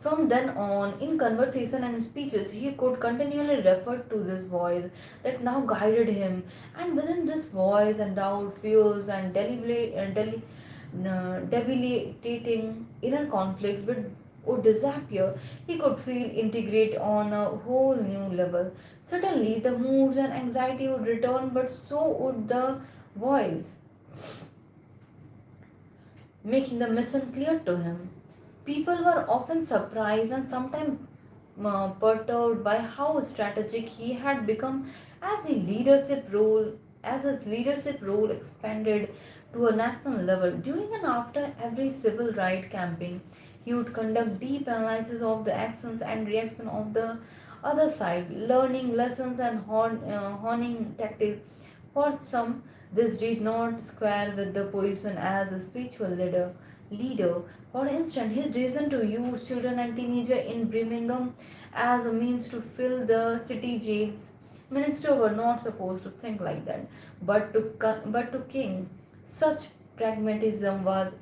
[SPEAKER 1] From then on, in conversation and speeches, he could continually refer to this voice that now guided him, and within this voice and doubt, fears, and debilitating inner conflict would disappear. He could feel integrate on a whole new level. Suddenly, the moods and anxiety would return, but so would the voice, making the mission clear to him. People were often surprised and sometimes perturbed by how strategic he had become as his leadership role expanded to a national level. During and after every civil right campaign, he would conduct deep analysis of the actions and reaction of the other side, learning lessons and honing tactics. For some, this did not square with the position as a spiritual leader. For instance, his decision to use children and teenagers in Birmingham as a means to fill the city jails. Ministers were not supposed to think like that, but to King, such pragmatism was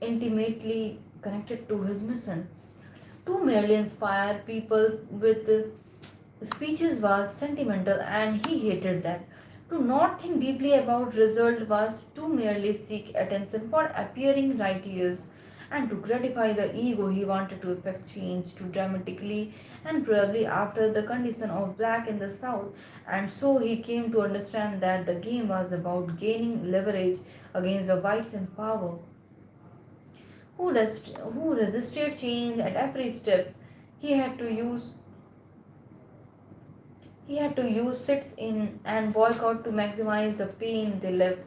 [SPEAKER 1] intimately connected to his mission. To merely inspire people with speeches was sentimental and he hated that. To not think deeply about result was to merely seek attention for appearing righteous and to gratify the ego. He wanted to effect change too dramatically and probably after the condition of black in the south, and so he came to understand that the game was about gaining leverage against the whites in power who resisted change at every step. He had to use he had to use sits in and boycott to maximize the pain they left.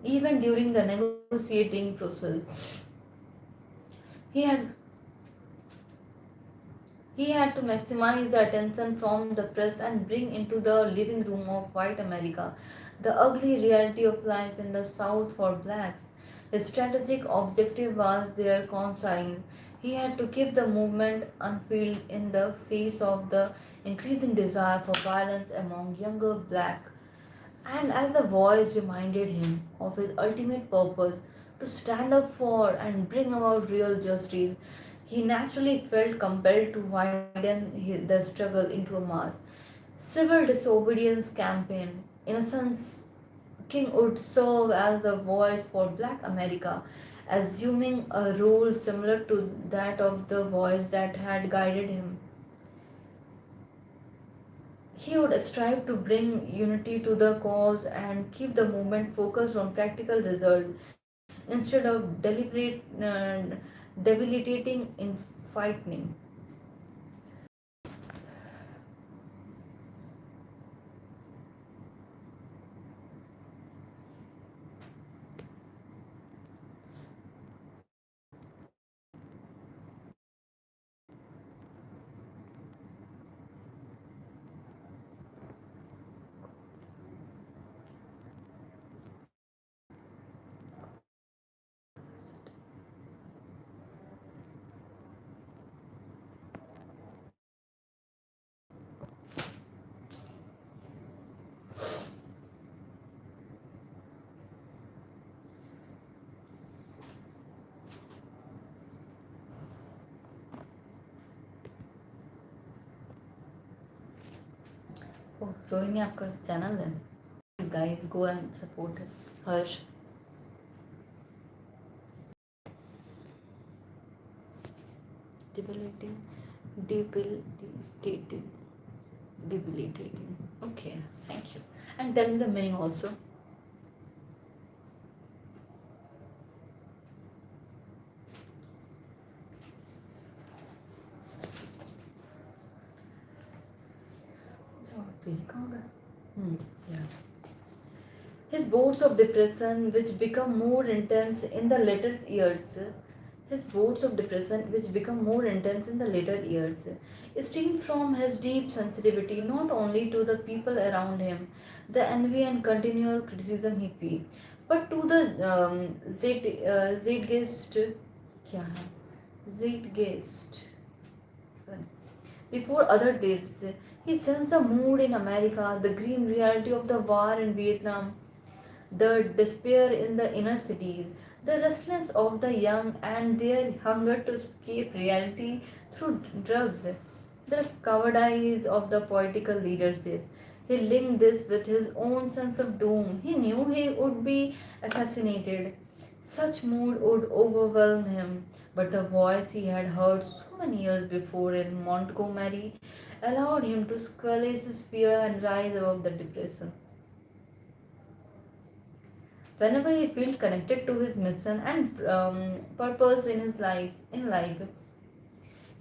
[SPEAKER 1] Even during the negotiating process, he had he had to maximize the attention from the press and bring into the living room of white America the ugly reality of life in the South for blacks. His strategic objective was their conscience. He had to keep the movement unfilled in the face of the increasing desire for violence among younger black. And as the voice reminded him of his ultimate purpose to stand up for and bring about real justice, he naturally felt compelled to widen the struggle into a mass civil disobedience campaign. In a sense, King would serve as the voice for Black America, assuming a role similar to that of the voice that had guided him. He would strive to bring unity to the cause and keep the movement focused on practical results instead of debilitating in fighting. Oh, Rohini आपका channel है. Please guys go and support Harsh. Debilitating, debilitating, debilitating. Okay, thank you. And tell me the meaning also. तो ये कहाँ गया? Yeah. His bouts of depression, which become more intense in the later years, his bouts of depression, which become more intense in the later years, stem from his deep sensitivity not only to the people around him, the envy and continual criticism he feels, but to the zeitgeist. क्या है? Zeitgeist. Before other dates, he sensed the mood in America, the grim reality of the war in Vietnam, the despair in the inner cities, the restlessness of the young and their hunger to escape reality through drugs, the cowardice of the political leadership. He linked this with his own sense of doom. He knew he would be assassinated. Such mood would overwhelm him, but the voice he had heard so many years before in Montgomery allowed him to squelch his fear and rise above the depression. Whenever he felt connected to his mission and purpose in life,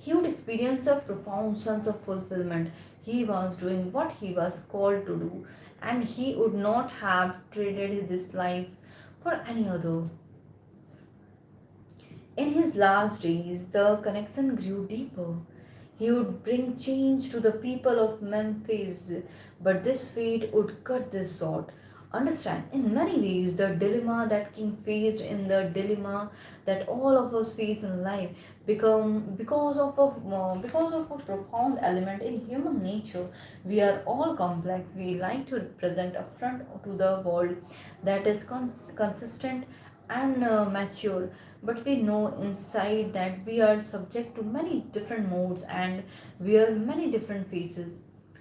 [SPEAKER 1] he would experience a profound sense of fulfillment. He was doing what he was called to do, and he would not have traded this life for any other. In his last days, the connection grew deeper. He would bring change to the people of Memphis, but this fate would cut this short. Understand, in many ways, the dilemma that King faced in the dilemma that all of us face in life become because of a profound element in human nature. We are all complex. We like to present a front to the world that is consistent and mature, but we know inside that we are subject to many different modes and wear many different faces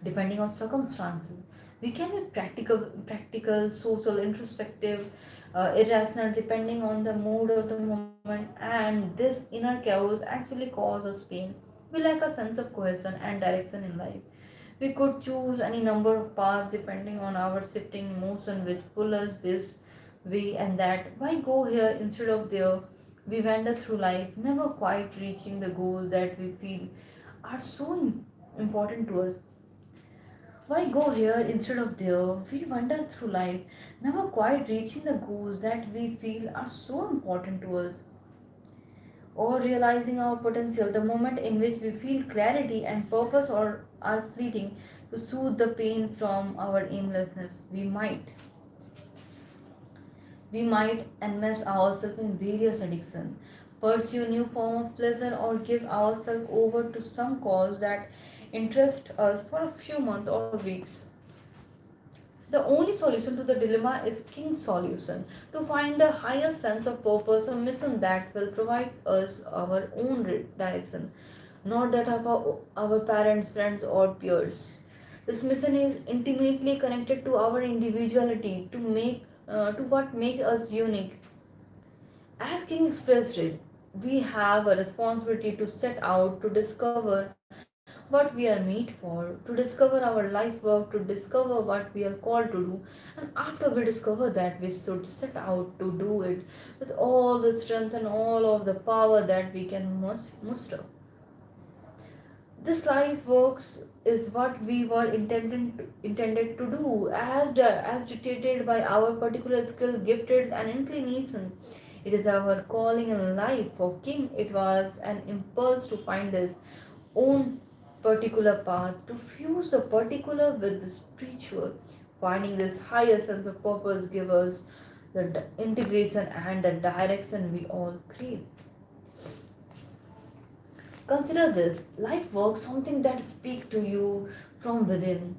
[SPEAKER 1] depending on circumstances. We can be practical, social, introspective, irrational, depending on the mood of the moment, and this inner chaos actually causes us pain. We lack a sense of cohesion and direction in life. We could choose any number of paths depending on our shifting emotion which pull us this way and that. Why go here instead of there? We wander through life, never quite reaching the goals that we feel are so important to us. Why go here instead of there? We wander through life, never quite reaching the goals that we feel are so important to us, or realizing our potential. The moment in which we feel clarity and purpose or are fleeting to soothe the pain from our aimlessness. We might enmess ourselves in various addictions, pursue new form of pleasure, or give ourselves over to some cause that interests us for a few months or weeks. The only solution to the dilemma is King's solution to find a higher sense of purpose, a mission that will provide us our own direction, not that of our parents, friends, or peers. This mission is intimately connected to our individuality, to what makes us unique. As King expressed it, we have a responsibility to set out to discover what we are made for, to discover our life's work, to discover what we are called to do, and after we discover that, we should set out to do it with all the strength and all of the power that we can muster. This life works is what we were intended to do, as dictated by our particular skill, gifted, and inclination. It is our calling in life. For King, it was an impulse to find his own particular path, to fuse the particular with the spiritual. Finding this higher sense of purpose gives us the integration and the direction we all crave. Consider this life work, something that speaks to you from within.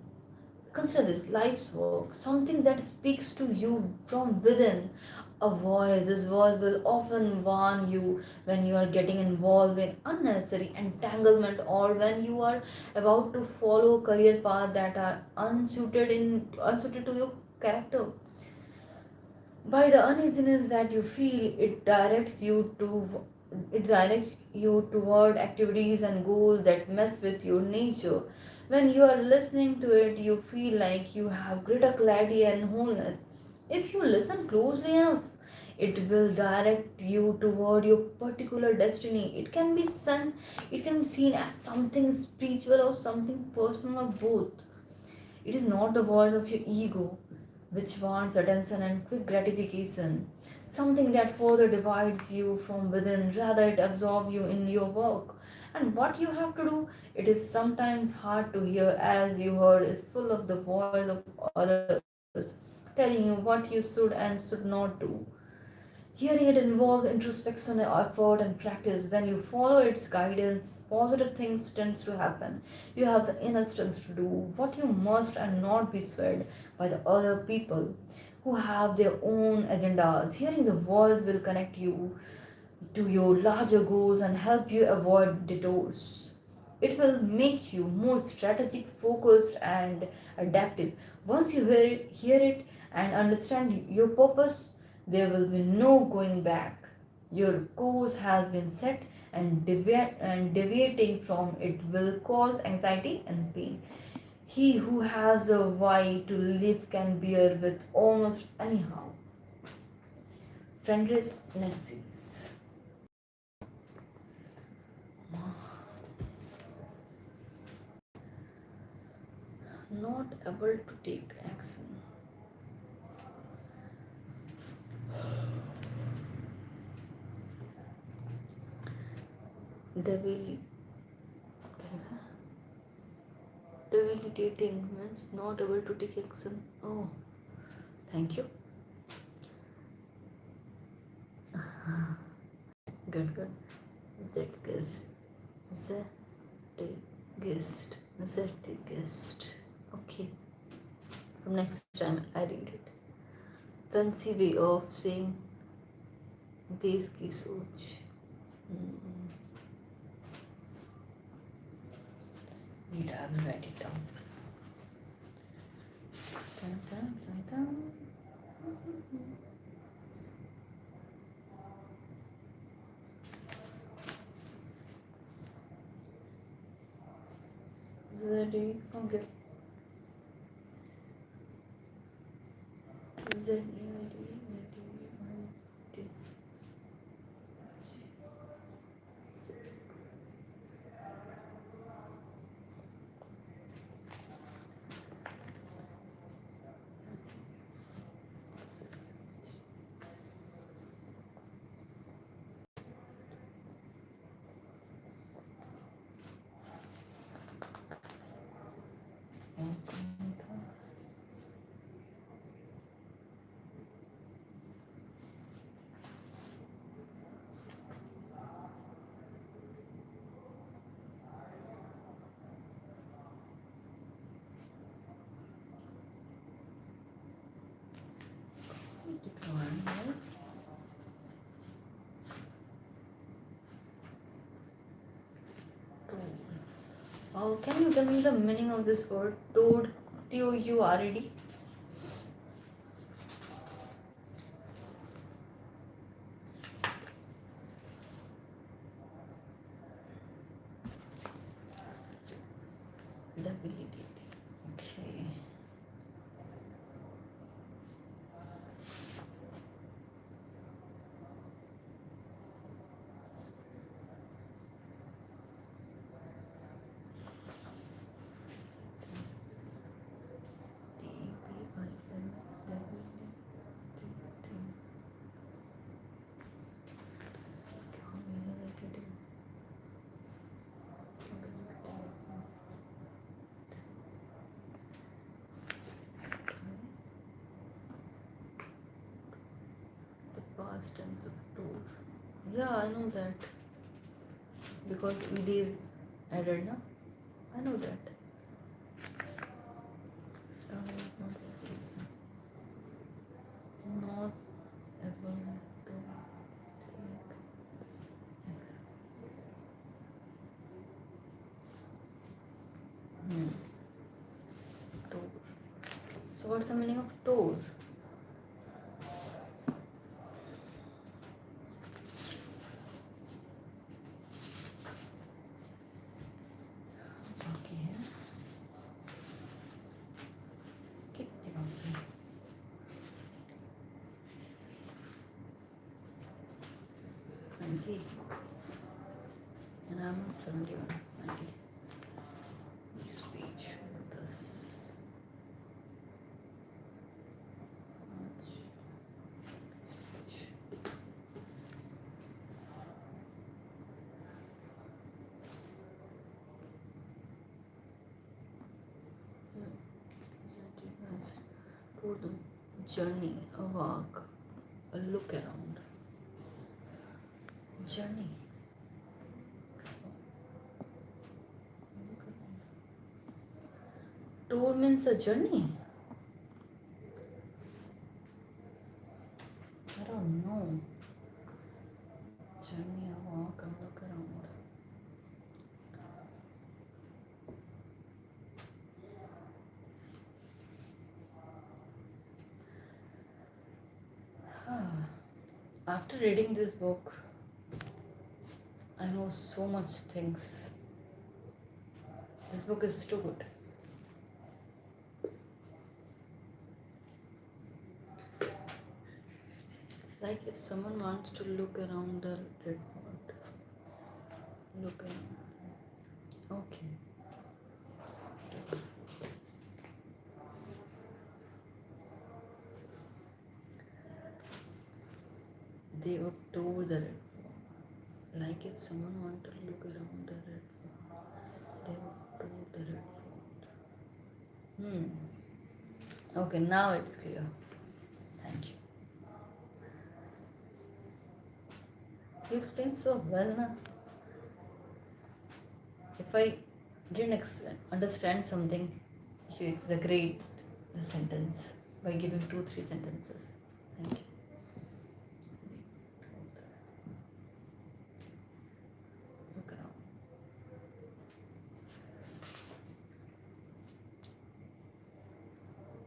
[SPEAKER 1] Consider this life's work, something that speaks to you from within. A voice, this voice will often warn you when you are getting involved in unnecessary entanglement, or when you are about to follow career path that are unsuited to your character. By the uneasiness that you feel, it directs you toward activities and goals that mess with your nature. When you are listening to it, you feel like you have greater clarity and wholeness. If you listen closely enough, it will direct you toward your particular destiny. It can be seen as something spiritual or something personal, or both. It is not the voice of your ego, which wants attention and quick gratification, something that further divides you from within. Rather, it absorbs you in your work. And what you have to do, it is sometimes hard to hear, as you heard, is full of the voice of others, telling you what you should and should not do. Hearing it involves introspection, effort, and practice. When you follow its guidance, positive things tends to happen. You have the inner strength to do what you must and not be swayed by the other people who have their own agendas. Hearing the voice will connect you to your larger goals and help you avoid detours. It will make you more strategic, focused, and adaptive. Once you hear it and understand your purpose, there will be no going back. Your course has been set, and deviating from it will cause anxiety and pain. He who has a why to live can bear with almost anyhow. Friendless Narcissus. Not able to take action. Debil- Debilitating means not able to take action. Oh, thank you. Good, good. Zeitgeist. Zeitgeist. Zeitgeist. Okay. From next time I read it. Fancy way of saying देश की सोच. Wait, I will write it down. Dun, dun, dun, dun. Ready? Okay. Oh, can you tell me the meaning of this word? Toad. T-O-U-R-E-D. Debilitating. Okay. The past tense of tour. Yeah, I know that. Because ed is added, na? I know that. Not able to take tour. So what's the meaning of tour? Okay. कितने बाकी हैं? 90. And I'm on 71. 90. This page with us. This page. To the journey, a walk, a look around. Journey. Tour means a journey. I don't know. Journey, a walk, a look around. After reading this book, I know so much things. This book is too good. Like if someone wants to look around the red fort, look around. Okay. They would tour the red fort. Like if someone wanted to look around the red fort, they would tour the red fort. Okay, now it's clear. Thank you. You explained so well, na? If I didn't understand something, you exaggerate the sentence by giving 2, 3 sentences. Thank you. Look around.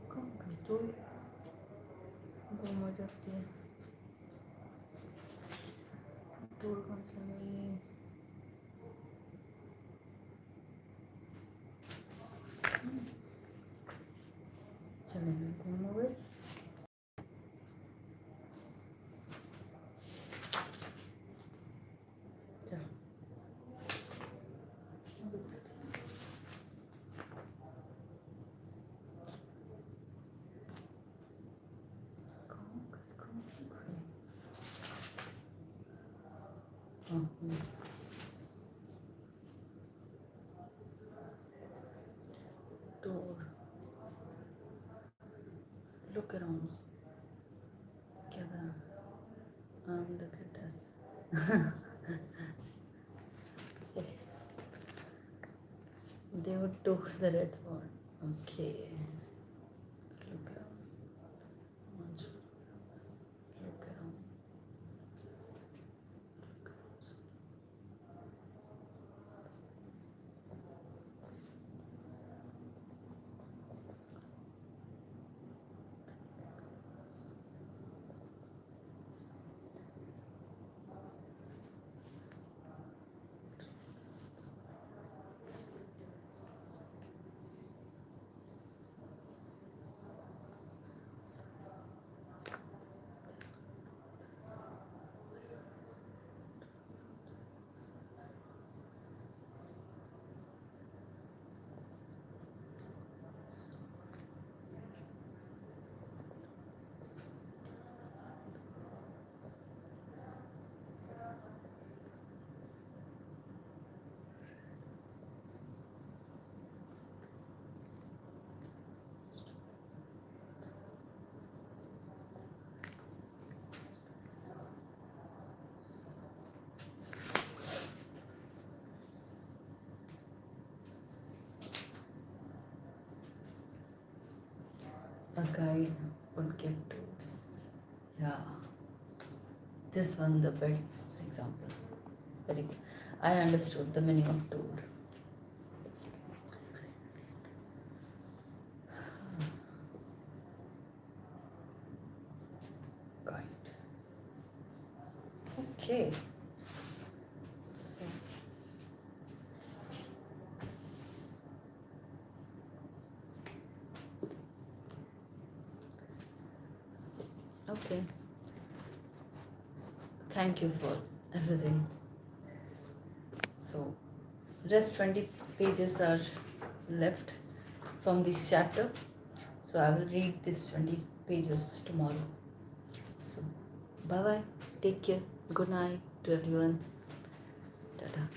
[SPEAKER 1] Come, tour. Go more जाती है. Tour कौन सा है? चलो घूम over. Tour. Look around. क्या था? I'm the greatest. They would tour the red fort. Okay. Look around. Look around. A guide would give tours. Yeah. This one, the best example. Very good. I understood the meaning of tour. Guide. Okay. Okay. Thank you for everything. So, rest 20 pages are left from this chapter. So, I will read these 20 pages tomorrow. So, bye bye. Take care. Good night to everyone. Tata.